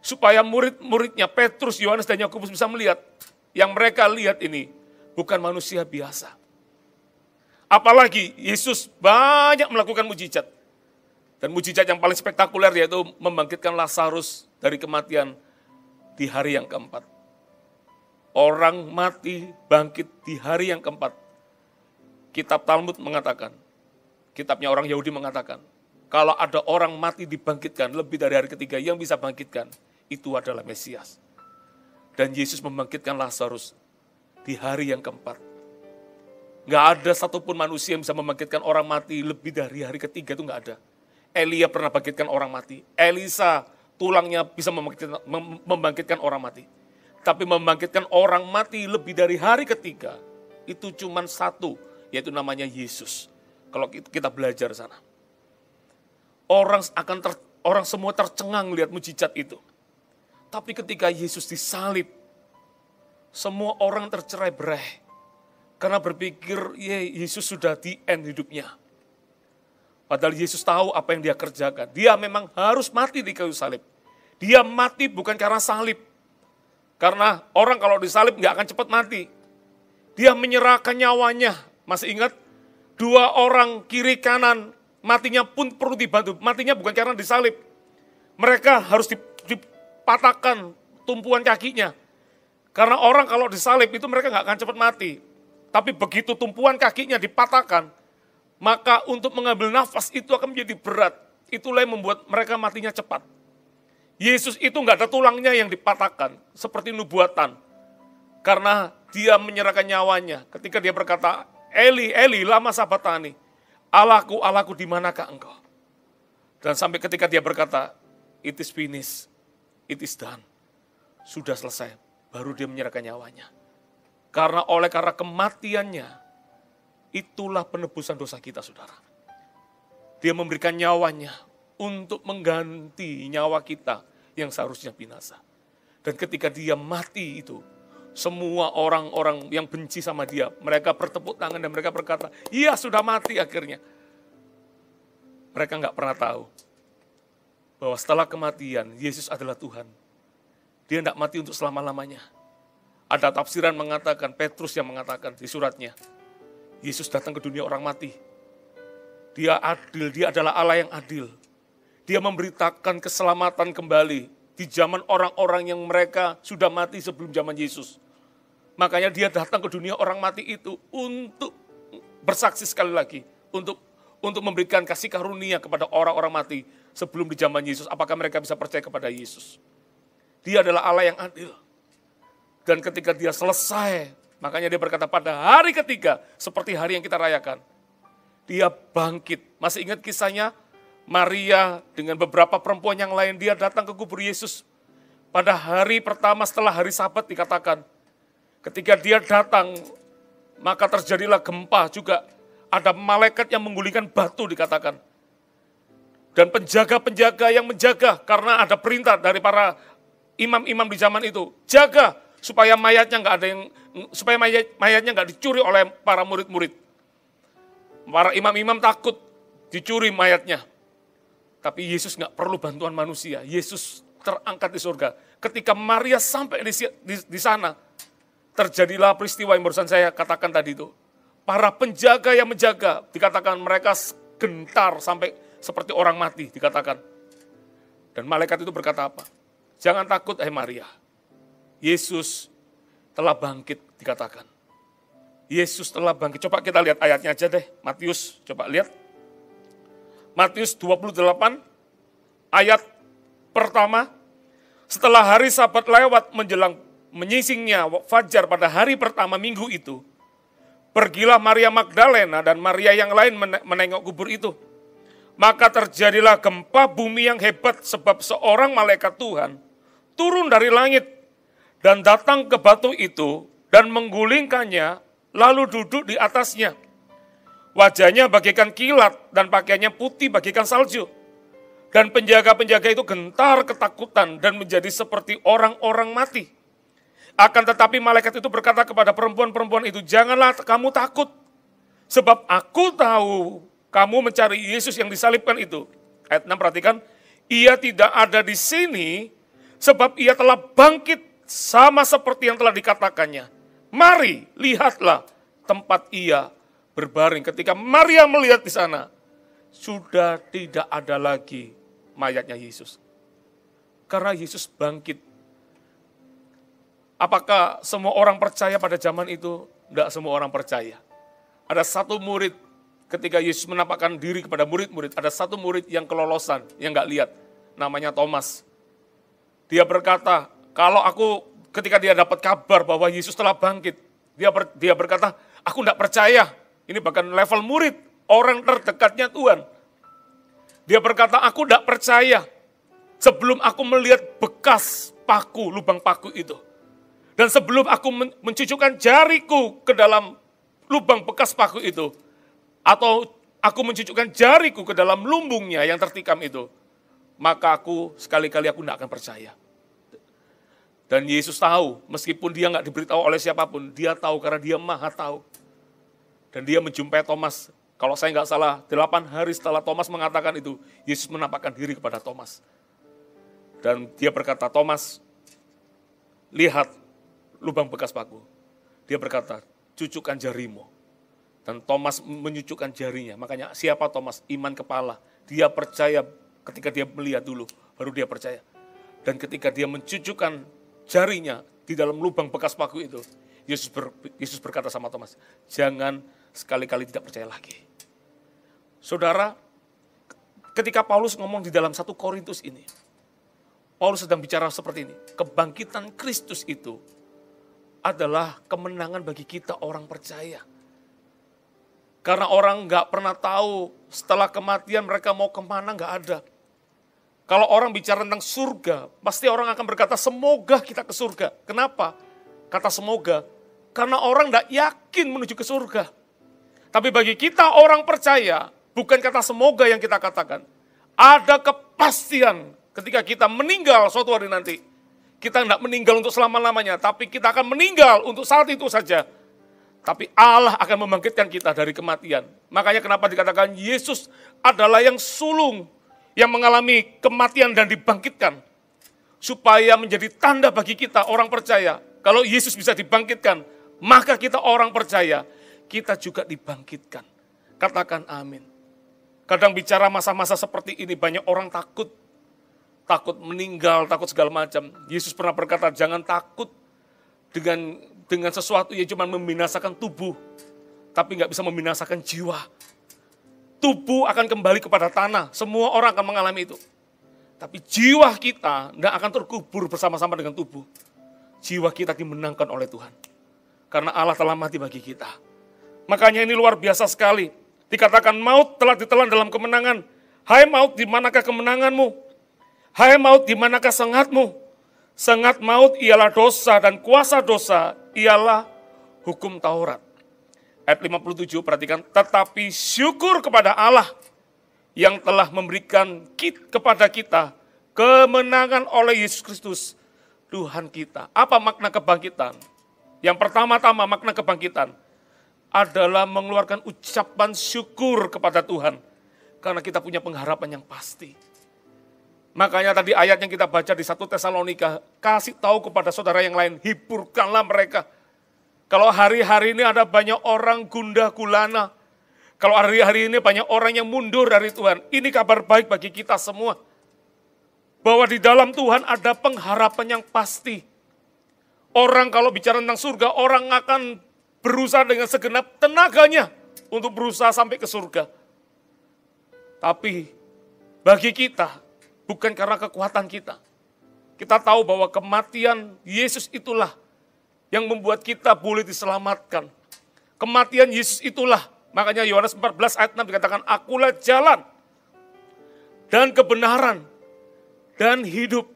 Supaya murid-muridnya Petrus, Yohanes, dan Yakobus bisa melihat. Yang mereka lihat ini bukan manusia biasa. Apalagi Yesus banyak melakukan mujizat. Dan mujizat yang paling spektakuler yaitu membangkitkan Lazarus dari kematian di hari yang keempat. Orang mati bangkit di hari yang keempat. Kitab Talmud mengatakan, kitabnya orang Yahudi mengatakan, kalau ada orang mati dibangkitkan lebih dari hari ketiga, yang bisa bangkitkan, itu adalah Mesias. Dan Yesus membangkitkan Lazarus di hari yang keempat. Nggak ada satupun manusia yang bisa membangkitkan orang mati lebih dari hari ketiga, itu nggak ada. Elia pernah bangkitkan orang mati. Elisa tulangnya bisa membangkitkan orang mati. Tapi membangkitkan orang mati lebih dari hari ketiga, itu cuma satu, yaitu namanya Yesus. Kalau kita belajar sana. Orang semua tercengang lihat mujizat itu. Tapi ketika Yesus disalib, semua orang tercerai-berai. Karena berpikir, Yesus sudah di end hidupnya. Padahal Yesus tahu apa yang dia kerjakan. Dia memang harus mati di kayu salib. Dia mati bukan karena salib. Karena orang kalau disalib nggak akan cepat mati. Dia menyerahkan nyawanya. Masih ingat? 2 orang kiri kanan matinya pun perlu dibantu. Matinya bukan karena disalib. Mereka harus dipatahkan tumpuan kakinya. Karena orang kalau disalib itu mereka nggak akan cepat mati. Tapi begitu tumpuan kakinya dipatahkan, maka untuk mengambil nafas itu akan menjadi berat. Itulah yang membuat mereka matinya cepat. Yesus itu nggak ada tulangnya yang dipatahkan, seperti nubuatan. Karena dia menyerahkan nyawanya ketika dia berkata, Eli, Eli, lama sabatani, Allahku, Allahku, di manakah engkau? Dan sampai ketika dia berkata, it is finished, it is done. Sudah selesai, baru dia menyerahkan nyawanya. Karena kematiannya, itulah penebusan dosa kita, saudara. Dia memberikan nyawanya untuk mengganti nyawa kita yang seharusnya binasa. Dan ketika dia mati itu, semua orang-orang yang benci sama dia, mereka bertepuk tangan dan mereka berkata, iya sudah mati akhirnya. Mereka nggak pernah tahu bahwa setelah kematian, Yesus adalah Tuhan. Dia tidak mati untuk selama-lamanya. Ada tafsiran mengatakan, Petrus yang mengatakan di suratnya, Yesus datang ke dunia orang mati. Dia adil, dia adalah Allah yang adil. Dia memberitakan keselamatan kembali di zaman orang-orang yang mereka sudah mati sebelum zaman Yesus. Makanya dia datang ke dunia orang mati itu untuk bersaksi sekali lagi. Untuk memberikan kasih karunia kepada orang-orang mati sebelum di zaman Yesus. Apakah mereka bisa percaya kepada Yesus? Dia adalah Allah yang adil. Dan ketika dia selesai, makanya dia berkata pada hari ketiga, seperti hari yang kita rayakan, dia bangkit. Masih ingat kisahnya? Maria dengan beberapa perempuan yang lain, dia datang ke kubur Yesus. Pada hari pertama setelah hari Sabat dikatakan, ketika dia datang, maka terjadilah gempa juga. Ada malaikat yang menggulingkan batu dikatakan. Dan penjaga-penjaga yang menjaga, karena ada perintah dari para imam-imam di zaman itu, jaga supaya mayatnya nggak dicuri oleh para murid-murid. Para imam-imam takut dicuri mayatnya. Tapi Yesus nggak perlu bantuan manusia. Yesus terangkat di surga. Ketika Maria sampai di sana, terjadilah peristiwa yang barusan saya katakan tadi itu. Para penjaga yang menjaga, dikatakan mereka gentar sampai seperti orang mati, dikatakan. Dan malaikat itu berkata apa? Jangan takut, Maria. Yesus telah bangkit, dikatakan. Yesus telah bangkit. Coba kita lihat ayatnya aja deh. Matius, coba lihat. Matius 28, ayat pertama. Setelah hari Sabat lewat menjelang menyisingnya fajar pada hari pertama minggu itu, pergilah Maria Magdalena dan Maria yang lain menengok kubur itu. Maka terjadilah gempa bumi yang hebat sebab seorang malaikat Tuhan turun dari langit dan datang ke batu itu dan menggulingkannya lalu duduk di atasnya. Wajahnya bagaikan kilat dan pakaiannya putih bagaikan salju. Dan penjaga-penjaga itu gentar ketakutan dan menjadi seperti orang-orang mati. Akan tetapi malaikat itu berkata kepada perempuan-perempuan itu, janganlah kamu takut, sebab aku tahu kamu mencari Yesus yang disalibkan itu. Ayat 6 perhatikan, ia tidak ada di sini, sebab ia telah bangkit sama seperti yang telah dikatakannya. Mari, lihatlah tempat ia berbaring. Ketika Maria melihat di sana, sudah tidak ada lagi mayatnya Yesus. Karena Yesus bangkit. Apakah semua orang percaya pada zaman itu? Tidak semua orang percaya. Ada satu murid, ketika Yesus menampakkan diri kepada murid-murid, ada satu murid yang kelolosan, yang nggak lihat, namanya Thomas. Dia berkata, ketika dia dapat kabar bahwa Yesus telah bangkit, dia berkata, aku tidak percaya. Ini bahkan level murid, orang terdekatnya Tuhan. Dia berkata, aku tidak percaya sebelum aku melihat bekas paku, lubang paku itu. Dan sebelum aku mencucukkan jariku ke dalam lubang bekas paku itu, atau aku mencucukkan jariku ke dalam lumbungnya yang tertikam itu, maka sekali-kali aku tidak akan percaya. Dan Yesus tahu, meskipun dia nggak diberitahu oleh siapapun, dia tahu karena dia maha tahu. Dan dia menjumpai Thomas. Kalau saya nggak salah, 8 hari setelah Thomas mengatakan itu, Yesus menampakkan diri kepada Thomas. Dan dia berkata, Thomas, lihat lubang bekas paku. Dia berkata, cucukkan jarimu. Dan Thomas menyucukkan jarinya. Makanya siapa Thomas? Iman kepala. Dia percaya ketika dia melihat dulu, baru dia percaya. Dan ketika dia mencucukkan jarinya di dalam lubang bekas paku itu, Yesus berkata sama Thomas, jangan sekali-kali tidak percaya lagi. Saudara, ketika Paulus ngomong di dalam 1 Korintus ini, Paulus sedang bicara seperti ini, kebangkitan Kristus itu adalah kemenangan bagi kita orang percaya. Karena orang nggak pernah tahu setelah kematian mereka mau kemana, nggak ada. Kalau orang bicara tentang surga, pasti orang akan berkata semoga kita ke surga. Kenapa? Kata semoga, karena orang tidak yakin menuju ke surga. Tapi bagi kita orang percaya, bukan kata semoga yang kita katakan. Ada kepastian ketika kita meninggal suatu hari nanti. Kita tidak meninggal untuk selama-lamanya, tapi kita akan meninggal untuk saat itu saja. Tapi Allah akan membangkitkan kita dari kematian. Makanya kenapa dikatakan Yesus adalah yang sulung, yang mengalami kematian dan dibangkitkan. Supaya menjadi tanda bagi kita orang percaya. Kalau Yesus bisa dibangkitkan, maka kita orang percaya, kita juga dibangkitkan. Katakan amin. Kadang bicara masa-masa seperti ini banyak orang takut. Takut meninggal, takut segala macam. Yesus pernah berkata, jangan takut dengan sesuatu yang cuma membinasakan tubuh, tapi nggak bisa membinasakan jiwa. Tubuh akan kembali kepada tanah, semua orang akan mengalami itu. Tapi jiwa kita nggak akan terkubur bersama-sama dengan tubuh. Jiwa kita dimenangkan oleh Tuhan. Karena Allah telah mati bagi kita. Makanya ini luar biasa sekali. Dikatakan maut telah ditelan dalam kemenangan. Hai maut, di manakah kemenanganmu? Hai maut, di manakah sengatmu? Sengat maut ialah dosa dan kuasa dosa ialah hukum Taurat. Ayat 57, perhatikan. Tetapi syukur kepada Allah yang telah memberikan kepada kita kemenangan oleh Yesus Kristus, Tuhan kita. Apa makna kebangkitan? Yang pertama-tama makna kebangkitan adalah mengeluarkan ucapan syukur kepada Tuhan. Karena kita punya pengharapan yang pasti. Makanya tadi ayat yang kita baca di 1 Tesalonika, kasih tahu kepada saudara yang lain, hiburkanlah mereka. Kalau hari-hari ini ada banyak orang gundah gulana, kalau hari-hari ini banyak orang yang mundur dari Tuhan, ini kabar baik bagi kita semua. Bahwa di dalam Tuhan ada pengharapan yang pasti. Orang kalau bicara tentang surga, orang akan berusaha dengan segenap tenaganya untuk berusaha sampai ke surga. Tapi bagi kita, bukan karena kekuatan kita. Kita tahu bahwa kematian Yesus itulah yang membuat kita boleh diselamatkan. Kematian Yesus itulah, makanya Yohanes 14 ayat 6 dikatakan, akulah jalan dan kebenaran dan hidup.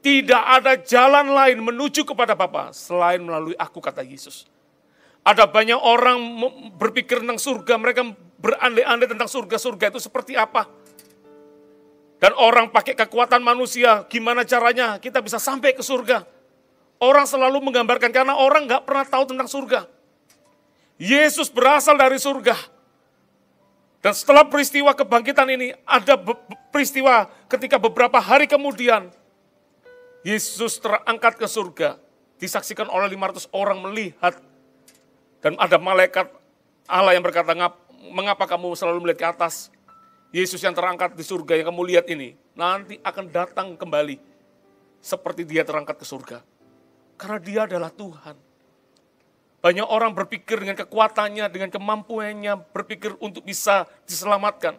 Tidak ada jalan lain menuju kepada Bapa selain melalui aku, kata Yesus. Ada banyak orang berpikir tentang surga, mereka berandai-andai tentang surga-surga itu seperti apa. Dan orang pakai kekuatan manusia, gimana caranya kita bisa sampai ke surga. Orang selalu menggambarkan karena orang nggak pernah tahu tentang surga. Yesus berasal dari surga. Dan setelah peristiwa kebangkitan ini, ada peristiwa ketika beberapa hari kemudian, Yesus terangkat ke surga. Disaksikan oleh 500 orang melihat. Dan ada malaikat Allah yang berkata, mengapa kamu selalu melihat ke atas? Yesus yang terangkat di surga yang kamu lihat ini, nanti akan datang kembali seperti dia terangkat ke surga. Karena dia adalah Tuhan. Banyak orang berpikir dengan kekuatannya, dengan kemampuannya, berpikir untuk bisa diselamatkan.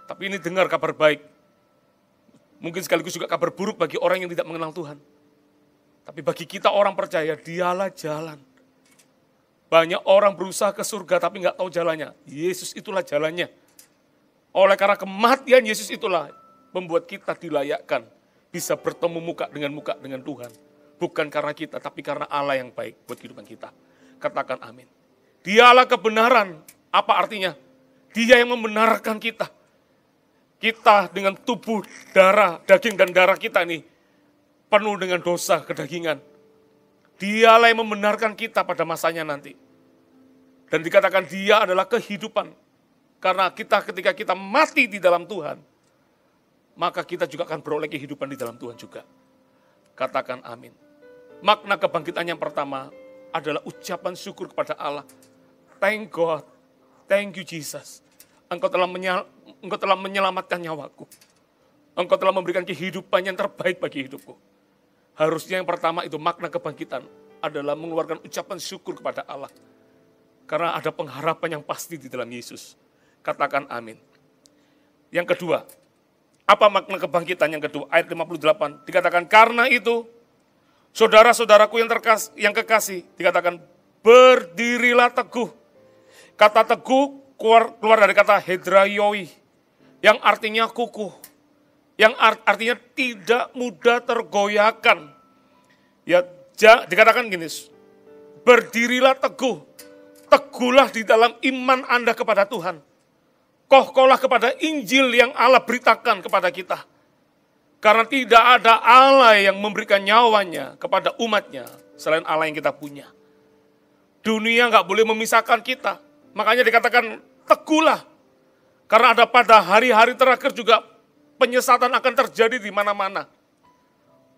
Tapi ini dengar kabar baik. Mungkin sekaligus juga kabar buruk bagi orang yang tidak mengenal Tuhan. Tapi bagi kita orang percaya, dialah jalan. Banyak orang berusaha ke surga tapi nggak tahu jalannya. Yesus itulah jalannya. Oleh karena kematian Yesus itulah membuat kita dilayakkan bisa bertemu muka dengan Tuhan. Bukan karena kita, tapi karena Allah yang baik buat kehidupan kita. Katakan amin. Dialah kebenaran. Apa artinya? Dia yang membenarkan kita. Kita dengan tubuh, darah, daging dan darah kita ini penuh dengan dosa, kedagingan. Dialah yang membenarkan kita pada masanya nanti. Dan dikatakan dia adalah kehidupan. Karena kita ketika kita mati di dalam Tuhan, maka kita juga akan beroleh kehidupan di dalam Tuhan juga. Katakan amin. Makna kebangkitan yang pertama adalah ucapan syukur kepada Allah. Thank God, thank you Jesus. Engkau telah menyelamatkan nyawaku. Engkau telah memberikan kehidupan yang terbaik bagi hidupku. Harusnya yang pertama itu makna kebangkitan adalah mengeluarkan ucapan syukur kepada Allah. Karena ada pengharapan yang pasti di dalam Yesus. Katakan amin. Yang kedua, apa makna kebangkitan yang kedua? Ayat 58 dikatakan karena itu saudara-saudaraku yang kekasih dikatakan berdirilah teguh. Kata teguh keluar dari kata hedraioi yang artinya kukuh. yang artinya tidak mudah tergoyahkan. Ya, dikatakan gini, berdirilah teguh, teguhlah di dalam iman Anda kepada Tuhan. Kokohlah kepada Injil yang Allah beritakan kepada kita. Karena tidak ada Allah yang memberikan nyawanya kepada umatnya selain Allah yang kita punya. Dunia nggak boleh memisahkan kita. Makanya dikatakan teguhlah. Karena ada pada hari-hari terakhir juga penyesatan akan terjadi di mana-mana.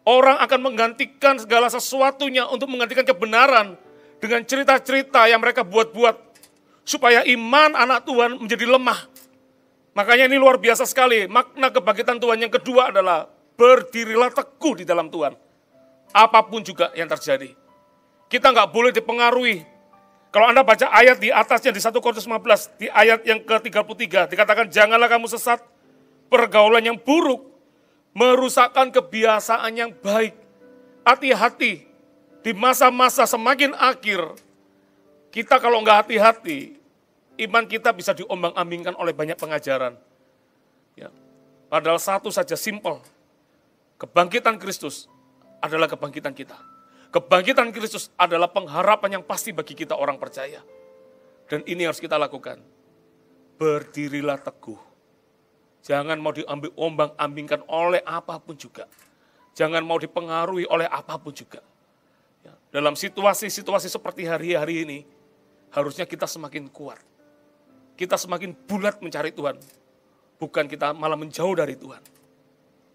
Orang akan menggantikan segala sesuatunya untuk menggantikan kebenaran dengan cerita-cerita yang mereka buat-buat. Supaya iman anak Tuhan menjadi lemah. Makanya ini luar biasa sekali. Makna kebangkitan Tuhan yang kedua adalah berdirilah teguh di dalam Tuhan. Apapun juga yang terjadi. Kita nggak boleh dipengaruhi. Kalau Anda baca ayat di atasnya di 1 Korintus 15, di ayat yang ke-33, dikatakan janganlah kamu sesat, pergaulan yang buruk, merusakkan kebiasaan yang baik. Hati-hati, di masa-masa semakin akhir, kita kalau nggak hati-hati, iman kita bisa diombang-ambingkan oleh banyak pengajaran. Ya. Padahal satu saja simpel, kebangkitan Kristus adalah kebangkitan kita. Kebangkitan Kristus adalah pengharapan yang pasti bagi kita orang percaya. Dan ini harus kita lakukan. Berdirilah teguh. Jangan mau diambil ombang-ambingkan oleh apapun juga. Jangan mau dipengaruhi oleh apapun juga. Ya. Dalam situasi-situasi seperti hari-hari ini, harusnya kita semakin kuat. Kita semakin bulat mencari Tuhan. Bukan kita malah menjauh dari Tuhan.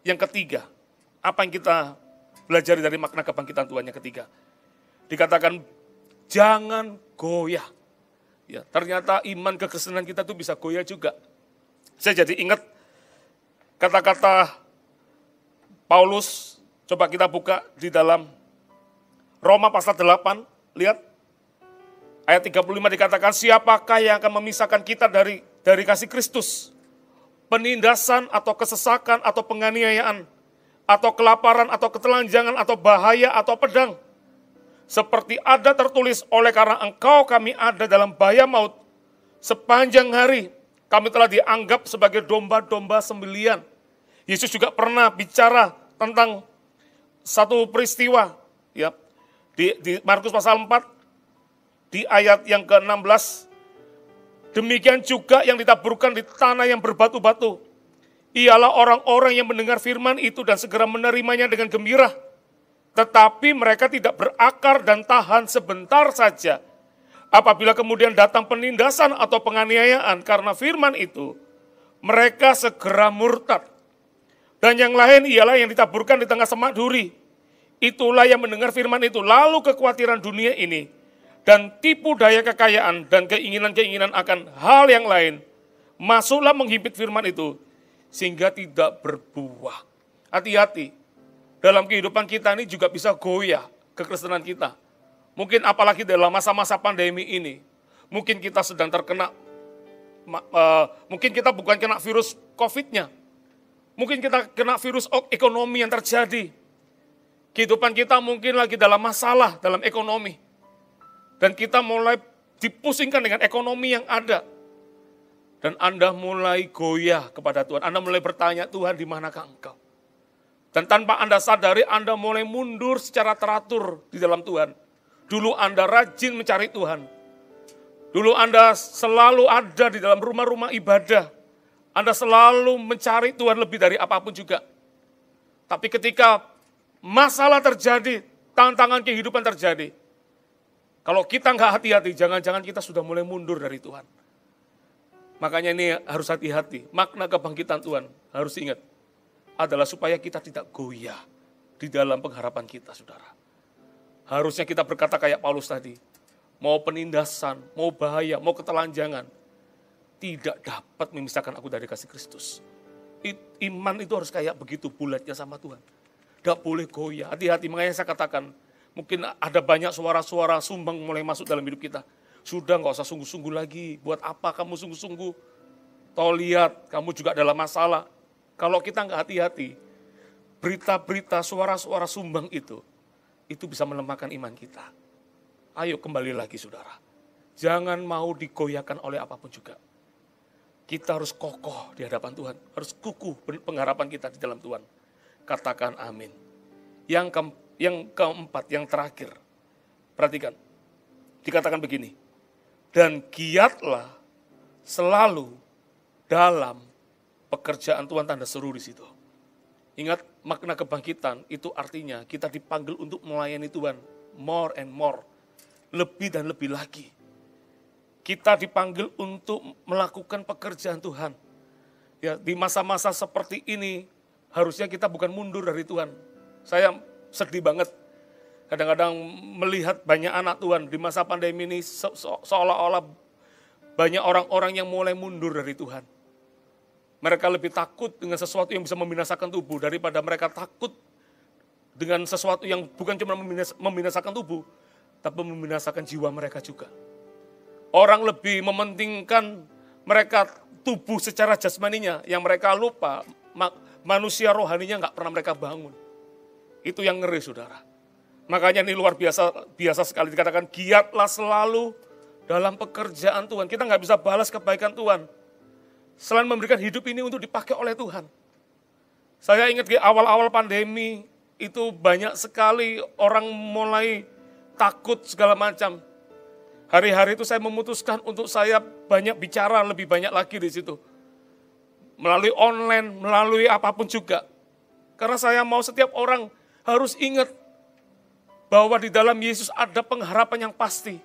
Yang ketiga, apa yang kita belajar dari makna kebangkitan Tuhan yang ketiga. Dikatakan jangan goyah. Ya, ternyata iman kekristenan kita tuh bisa goyah juga. Saya jadi ingat kata-kata Paulus, coba kita buka di dalam Roma pasal 8, lihat. Ayat 35 dikatakan, siapakah yang akan memisahkan kita dari kasih Kristus? Penindasan atau kesesakan atau penganiayaan, atau kelaparan atau ketelanjangan atau bahaya atau pedang. Seperti ada tertulis, oleh karena engkau kami ada dalam bahaya maut. Sepanjang hari kami telah dianggap sebagai domba-domba sembelian. Yesus juga pernah bicara tentang satu peristiwa. Ya, di Markus pasal 4, di ayat yang ke-16. Demikian juga yang ditaburkan di tanah yang berbatu-batu. Ialah orang-orang yang mendengar firman itu dan segera menerimanya dengan gembira. Tetapi mereka tidak berakar dan tahan sebentar saja. Apabila kemudian datang penindasan atau penganiayaan karena firman itu, mereka segera murtad. Dan yang lain ialah yang ditaburkan di tengah semak duri. Itulah yang mendengar firman itu, lalu kekhawatiran dunia ini, dan tipu daya kekayaan dan keinginan-keinginan akan hal yang lain, masuklah menghimpit firman itu, sehingga tidak berbuah. Hati-hati, dalam kehidupan kita ini juga bisa goyah kekristenan kita. Mungkin apalagi dalam masa-masa pandemi ini, mungkin kita sedang terkena, mungkin kita bukan kena virus COVID-nya, mungkin kita kena virus ekonomi yang terjadi. Kehidupan kita mungkin lagi dalam masalah dalam ekonomi. Dan kita mulai dipusingkan dengan ekonomi yang ada. Dan Anda mulai goyah kepada Tuhan. Anda mulai bertanya, Tuhan di manakah Engkau? Dan tanpa Anda sadari, Anda mulai mundur secara teratur di dalam Tuhan. Dulu Anda rajin mencari Tuhan. Dulu Anda selalu ada di dalam rumah-rumah ibadah. Anda selalu mencari Tuhan lebih dari apapun juga. Tapi ketika masalah terjadi, tantangan kehidupan terjadi, kalau kita nggak hati-hati, jangan-jangan kita sudah mulai mundur dari Tuhan. Makanya ini harus hati-hati. Makna kebangkitan Tuhan harus ingat adalah supaya kita tidak goyah di dalam pengharapan kita, saudara. Harusnya kita berkata kayak Paulus tadi, mau penindasan, mau bahaya, mau ketelanjangan, tidak dapat memisahkan aku dari kasih Kristus. Iman itu harus kayak begitu bulatnya sama Tuhan. Tidak boleh goyah, hati-hati. Makanya saya katakan, mungkin ada banyak suara-suara sumbang mulai masuk dalam hidup kita. Sudah nggak usah sungguh-sungguh lagi. Buat apa kamu sungguh-sungguh? Toh lihat, kamu juga dalam masalah. Kalau kita nggak hati-hati, berita-berita, suara-suara sumbang itu bisa melemahkan iman kita. Ayo kembali lagi, saudara. Jangan mau digoyahkan oleh apapun juga. Kita harus kokoh di hadapan Tuhan. Harus kukuh pengharapan kita di dalam Tuhan. Katakan amin. Yang keempat, yang terakhir. Perhatikan. Dikatakan begini. Dan giatlah selalu dalam pekerjaan Tuhan, tanda seru di situ. Ingat, makna kebangkitan itu artinya kita dipanggil untuk melayani Tuhan. More and more. Lebih dan lebih lagi. Kita dipanggil untuk melakukan pekerjaan Tuhan. Ya, di masa-masa seperti ini, harusnya kita bukan mundur dari Tuhan. Saya sedih banget. Kadang-kadang melihat banyak anak Tuhan di masa pandemi ini seolah-olah banyak orang-orang yang mulai mundur dari Tuhan. Mereka lebih takut dengan sesuatu yang bisa membinasakan tubuh daripada mereka takut dengan sesuatu yang bukan cuma membinasakan tubuh, tapi membinasakan jiwa mereka juga. Orang lebih mementingkan mereka tubuh secara jasmaninya, yang mereka lupa manusia rohaninya nggak pernah mereka bangun. Itu yang ngeri, saudara. Makanya ini luar biasa sekali dikatakan, giatlah selalu dalam pekerjaan Tuhan. Kita nggak bisa balas kebaikan Tuhan selain memberikan hidup ini untuk dipakai oleh Tuhan. Saya ingat di awal-awal pandemi itu banyak sekali orang mulai takut segala macam. Hari-hari itu saya memutuskan untuk saya banyak bicara, lebih banyak lagi di situ. Melalui online, melalui apapun juga. Karena saya mau setiap orang harus ingat bahwa di dalam Yesus ada pengharapan yang pasti.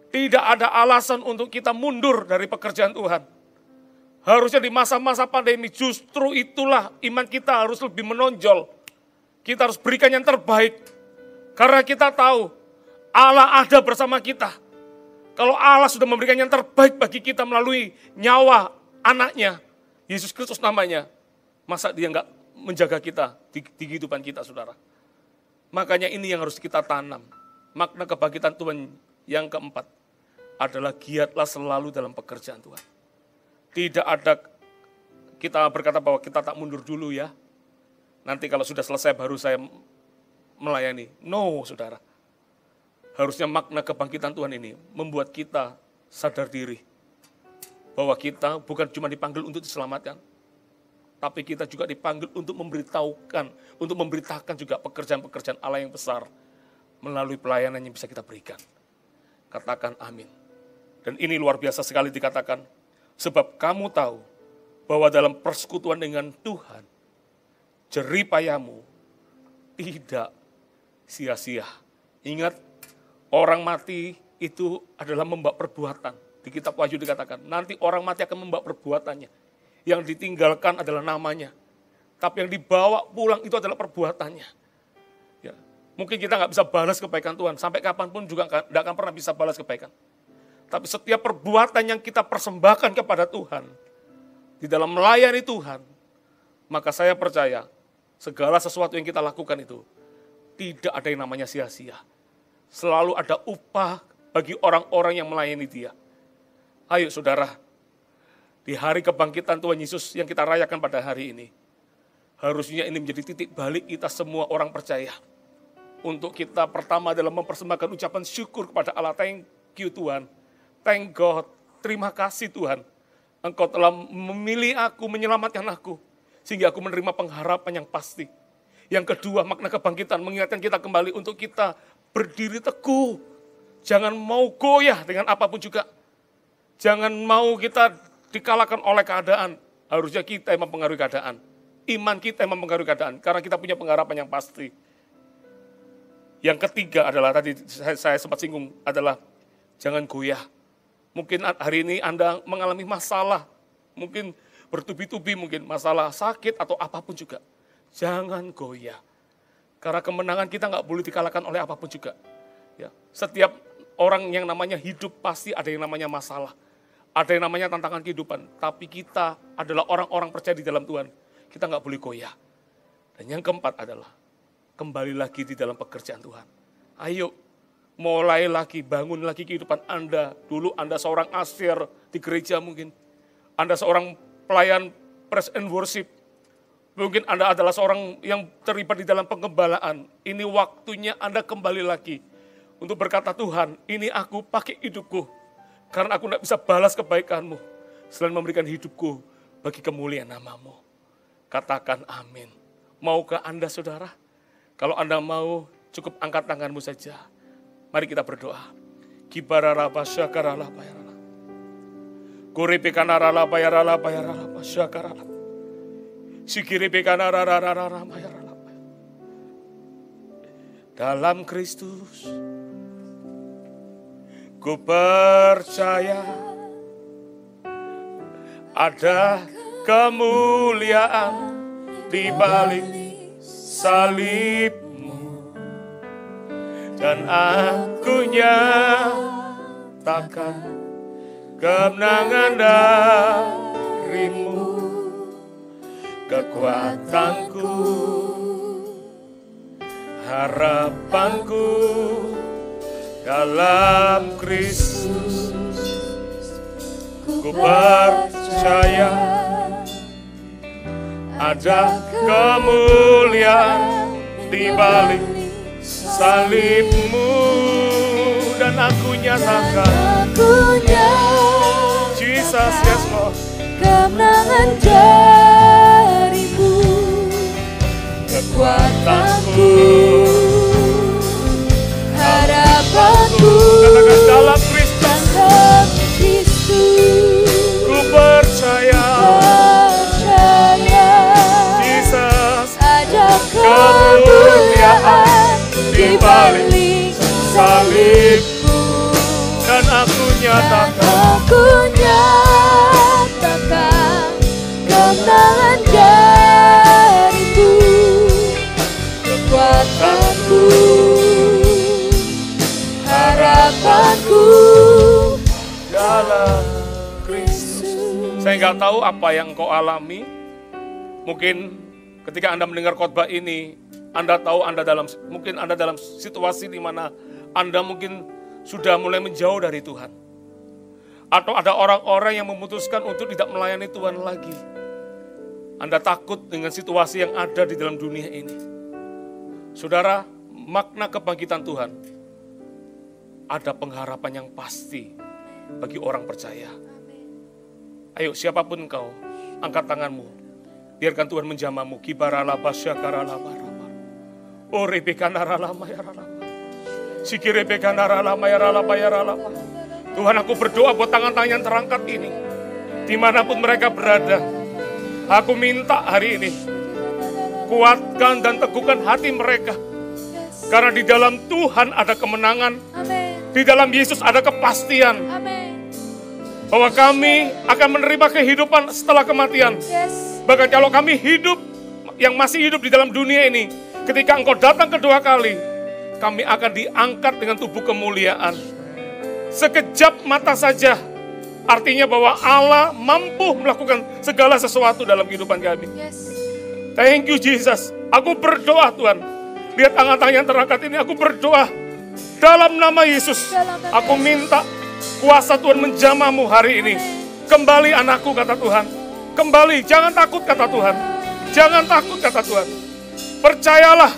Tidak ada alasan untuk kita mundur dari pekerjaan Tuhan. Harusnya di masa-masa pandemi justru itulah iman kita harus lebih menonjol. Kita harus berikan yang terbaik. Karena kita tahu Allah ada bersama kita. Kalau Allah sudah memberikan yang terbaik bagi kita melalui nyawa anaknya, Yesus Kristus namanya, masa dia enggak menjaga kita di kehidupan kita, saudara. Makanya ini yang harus kita tanam. Makna kebangkitan Tuhan yang keempat adalah giatlah selalu dalam pekerjaan Tuhan. Tidak ada kita berkata bahwa kita tak mundur dulu ya. Nanti kalau sudah selesai baru saya melayani. No, saudara. Harusnya makna kebangkitan Tuhan ini membuat kita sadar diri. Bahwa kita bukan cuma dipanggil untuk diselamatkan. Tapi kita juga dipanggil untuk memberitakan juga pekerjaan-pekerjaan Allah yang besar. Melalui pelayanan yang bisa kita berikan. Katakan amin. Dan ini luar biasa sekali dikatakan. Sebab kamu tahu bahwa dalam persekutuan dengan Tuhan, jerih payahmu tidak sia-sia. Ingat, orang mati itu adalah membawa perbuatan. Di kitab Wahyu dikatakan, nanti orang mati akan membawa perbuatannya. Yang ditinggalkan adalah namanya. Tapi yang dibawa pulang itu adalah perbuatannya. Ya, mungkin kita nggak bisa balas kebaikan Tuhan. Sampai kapanpun juga nggak akan pernah bisa balas kebaikan. Tapi setiap perbuatan yang kita persembahkan kepada Tuhan, di dalam melayani Tuhan, maka saya percaya segala sesuatu yang kita lakukan itu tidak ada yang namanya sia-sia. Selalu ada upah bagi orang-orang yang melayani Dia. Ayo saudara, di hari kebangkitan Tuhan Yesus yang kita rayakan pada hari ini, harusnya ini menjadi titik balik kita semua orang percaya. Untuk kita pertama adalah mempersembahkan ucapan syukur kepada Allah. Thank you Tuhan. Thank God, terima kasih Tuhan. Engkau telah memilih aku, menyelamatkan aku. Sehingga aku menerima pengharapan yang pasti. Yang kedua, makna kebangkitan mengingatkan kita kembali untuk kita berdiri teguh. Jangan mau goyah dengan apapun juga. Jangan mau kita dikalahkan oleh keadaan. Harusnya kita yang mempengaruhi keadaan. Iman kita yang mempengaruhi keadaan. Karena kita punya pengharapan yang pasti. Yang ketiga adalah, tadi saya sempat singgung, adalah jangan goyah. Mungkin hari ini Anda mengalami masalah, mungkin bertubi-tubi, mungkin masalah sakit atau apapun juga. Jangan goyah. Karena kemenangan kita nggak boleh dikalahkan oleh apapun juga. Ya, setiap orang yang namanya hidup pasti ada yang namanya masalah. Ada yang namanya tantangan kehidupan. Tapi kita adalah orang-orang percaya di dalam Tuhan. Kita nggak boleh goyah. Dan yang keempat adalah kembali lagi di dalam pekerjaan Tuhan. Ayo. Mulai lagi, bangun lagi kehidupan Anda. Dulu Anda seorang asir di gereja mungkin. Anda seorang pelayan praise and worship. Mungkin Anda adalah seorang yang terlibat di dalam pengembalaan. Ini waktunya Anda kembali lagi. Untuk berkata, Tuhan, ini aku pakai hidupku. Karena aku tidak bisa balas kebaikanmu. selain memberikan hidupku bagi kemuliaan nama-Mu. Katakan amin. Maukah Anda saudara? Kalau Anda mau, cukup angkat tanganmu saja. Mari kita berdoa. Kibararaba syakarala bayarala. Kuripikanarala bayarala bayarala syakarala. Sikiripikanarararara bayarala. Dalam Kristus ku percaya ada kemuliaan di balik salib-Mu, dan aku nyatakan kemenangan dari-Mu. Kekuatanku, harapanku dalam Kristus. Ku percaya ada kemuliaan di balik salib-Mu, dan aku nyatakan Jesus, yes Lord,
kemenangan dari-Mu. Kekuatanku, harapanku,
katakan dalam Kristus.
dalam Kristus.
Ku percaya Jesus,
ada
kemuliaan
di balik
salib-Mu, dan aku nyatakan
kemenangan dari-Mu. Kekuatanku, harapanku
dalam Kristus. Saya nggak tahu apa yang kau alami. Mungkin ketika Anda mendengar khotbah ini, Anda tahu mungkin Anda dalam situasi di mana Anda mungkin sudah mulai menjauh dari Tuhan. Atau ada orang-orang yang memutuskan untuk tidak melayani Tuhan lagi. Anda takut dengan situasi yang ada di dalam dunia ini. Saudara, makna kebangkitan Tuhan, ada pengharapan yang pasti bagi orang percaya. Ayo, siapapun engkau, angkat tanganmu. Biarkan Tuhan menjamamu. Kibaralaba syakaralaba raba. Orebekanaralama yaralaba. Sikirebekanaralama yaralaba yaralaba. Tuhan, aku berdoa buat tangan-tangan yang terangkat ini. Dimanapun mereka berada, aku minta hari ini, kuatkan dan teguhkan hati mereka. Karena di dalam Tuhan ada kemenangan. Di dalam Yesus ada kepastian. Bahwa kami akan menerima kehidupan setelah kematian. Bahkan kalau kami hidup, yang masih hidup di dalam dunia ini, ketika Engkau datang kedua kali, kami akan diangkat dengan tubuh kemuliaan. Sekejap mata saja, artinya bahwa Allah mampu melakukan segala sesuatu dalam kehidupan kami. Thank you Jesus. Aku berdoa Tuhan. Lihat tangan-tangan yang terangkat ini, aku berdoa. Dalam nama Yesus, aku minta kuasa Tuhan menjamamu hari ini. Kembali anakku, kata Tuhan. Kembali, jangan takut, kata Tuhan. Jangan takut, kata Tuhan. Percayalah,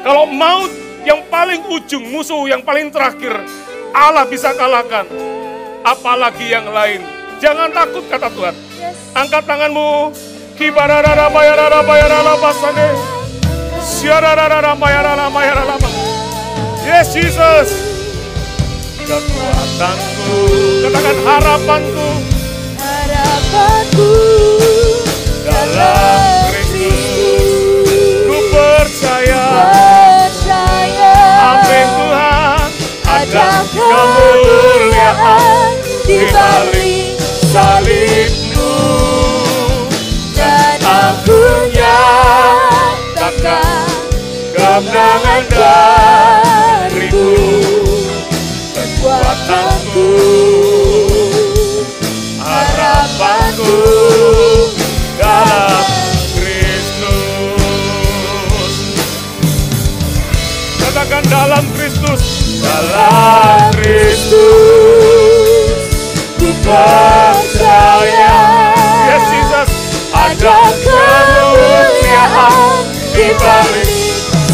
kalau maut yang paling ujung, musuh yang paling terakhir, Allah bisa kalahkan. Apalagi yang lain. Jangan takut, kata Tuhan. Angkat tanganmu. Yes, Jesus. Kekuatanku, katakan harapanku.
Harapanku
Dalam Kristus, ku percaya. Amin Tuhan. Ada kemuliaan di balik salib-Mu,
dan aku nyatakan
kemenangan dari-Mu. Kekuatanku, harapanku dalam Kristus. Katakan dalam Kristus. Dalam Kristus ku percaya. Yes Jesus, ada kemuliaan di balik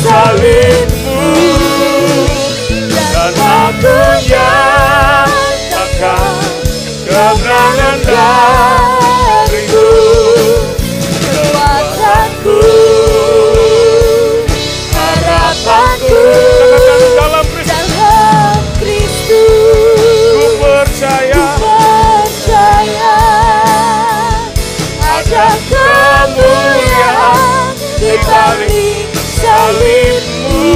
salib-Mu, dan aku nyatakan kemenangan darimu,
kekuatanku, harapanku,
dalam
Kristus,
ku percaya
ada kemuliaan di balik salibmu,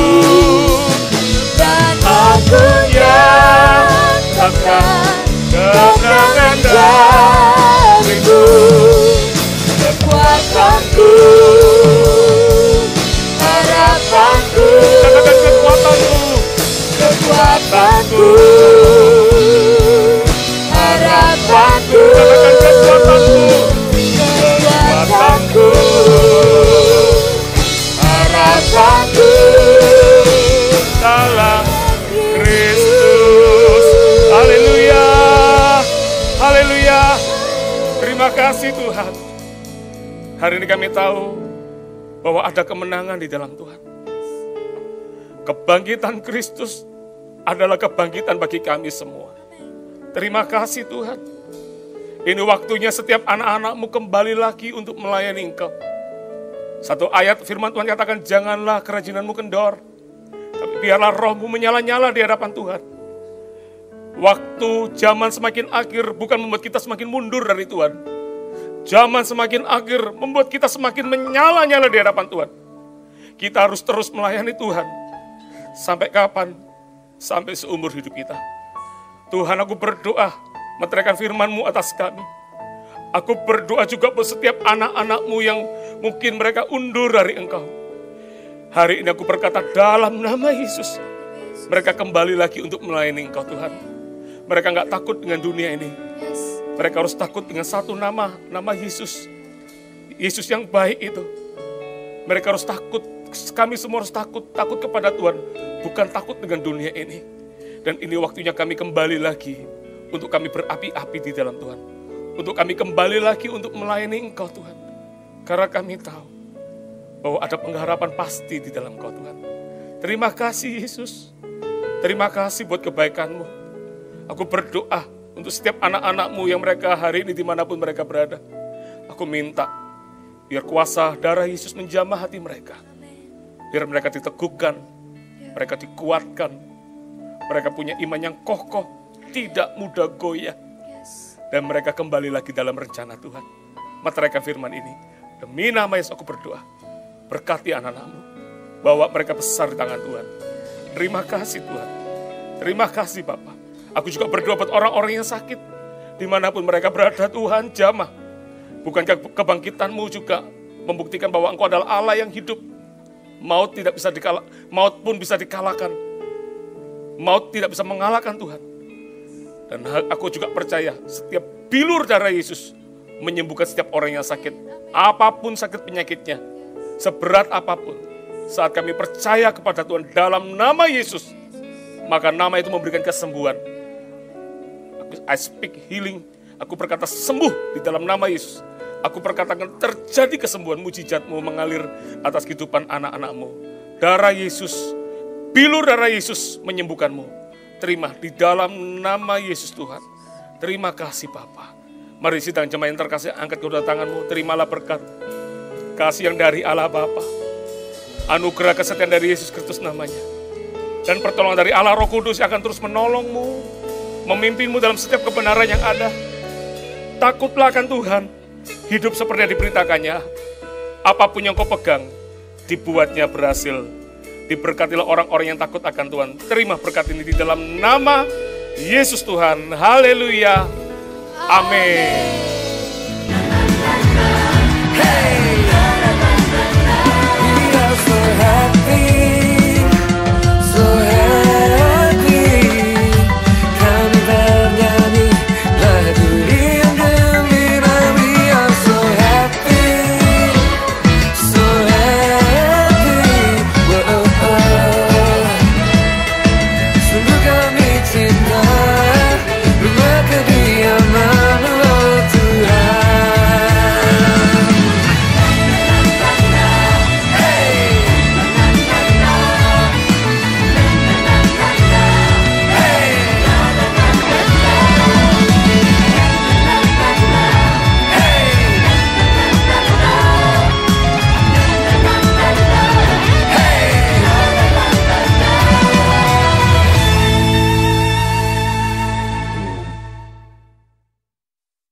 dan aku nyatakan kemenangan darimu, kekuatanku, harapanku, kekuatanku, harapanku, kekuatanku, harapanku
dalam Kristus. Haleluya, haleluya. Terima kasih Tuhan. Hari ini kami tahu bahwa ada kemenangan di dalam Tuhan. Kebangkitan Kristus adalah kebangkitan bagi kami semua. Terima kasih Tuhan. Ini waktunya setiap anak-anak-Mu kembali lagi untuk melayani Engkau. Satu ayat firman Tuhan katakan, janganlah kerajinan-Mu kendor, tapi biarlah roh-Mu menyala-nyala di hadapan Tuhan. Waktu zaman semakin akhir bukan membuat kita semakin mundur dari Tuhan. Zaman semakin akhir membuat kita semakin menyala-nyala di hadapan Tuhan. Kita harus terus melayani Tuhan. Sampai kapan? Sampai seumur hidup kita. Tuhan, aku berdoa meteraikan firman-Mu atas kami. Aku berdoa juga buat setiap anak-anak-Mu yang mungkin mereka undur dari Engkau. Hari ini aku berkata dalam nama Yesus, mereka kembali lagi untuk melayani Engkau Tuhan. Mereka nggak takut dengan dunia ini. Mereka harus takut dengan satu nama, nama Yesus. Yesus yang baik itu. Mereka harus takut, kami semua harus takut kepada Tuhan. Bukan takut dengan dunia ini. Dan ini waktunya kami kembali lagi untuk kami berapi-api di dalam Tuhan. Untuk kami kembali lagi untuk melayani Engkau Tuhan. Karena kami tahu bahwa ada pengharapan pasti di dalam Engkau Tuhan. Terima kasih Yesus. Terima kasih buat kebaikan-Mu. Aku berdoa untuk setiap anak-anak-Mu yang mereka hari ini dimanapun mereka berada. Aku minta biar kuasa darah Yesus menjamah hati mereka. Biar mereka diteguhkan, mereka dikuatkan. Mereka punya iman yang kokoh, tidak mudah goyah. Dan mereka kembali lagi dalam rencana Tuhan. Meteraikan firman ini. Demi nama Yesus aku berdoa. Berkati anak-anak-Mu. Bawa mereka besar di tangan Tuhan. Terima kasih Tuhan. Terima kasih Bapa. Aku juga berdoa buat orang-orang yang sakit. Dimanapun mereka berada Tuhan jamah. Bukankah kebangkitan-Mu juga membuktikan bahwa Engkau adalah Allah yang hidup. Maut tidak bisa maut pun bisa dikalahkan. Maut tidak bisa mengalahkan Tuhan. Dan aku juga percaya setiap bilur darah Yesus menyembuhkan setiap orang yang sakit. Apapun sakit penyakitnya, seberat apapun. Saat kami percaya kepada Tuhan dalam nama Yesus, maka nama itu memberikan kesembuhan. I speak healing. Aku berkata sembuh di dalam nama Yesus. Aku berkatakan terjadi kesembuhan, mujizat-Mu mengalir atas kehidupan anak-anak-Mu. Darah Yesus, bilur darah Yesus menyembuhkan-Mu. Terima di dalam nama Yesus Tuhan. Terima kasih Bapa. Mari sidang jemaat yang terkasih, angkat kedua tangan-Mu. Terimalah berkat kasih yang dari Allah Bapa. Anugerah kesetiaan dari Yesus Kristus namanya. Dan pertolongan dari Allah Roh Kudus yang akan terus menolong-Mu, memimpin-Mu dalam setiap kebenaran yang ada. Takutlah akan Tuhan. Hidup seperti yang diberitakannya. Apapun yang kau pegang, dibuatnya berhasil. Diberkatilah orang-orang yang takut akan Tuhan. Terima berkat ini di dalam nama Yesus Tuhan. Haleluya. Amin.
Hey!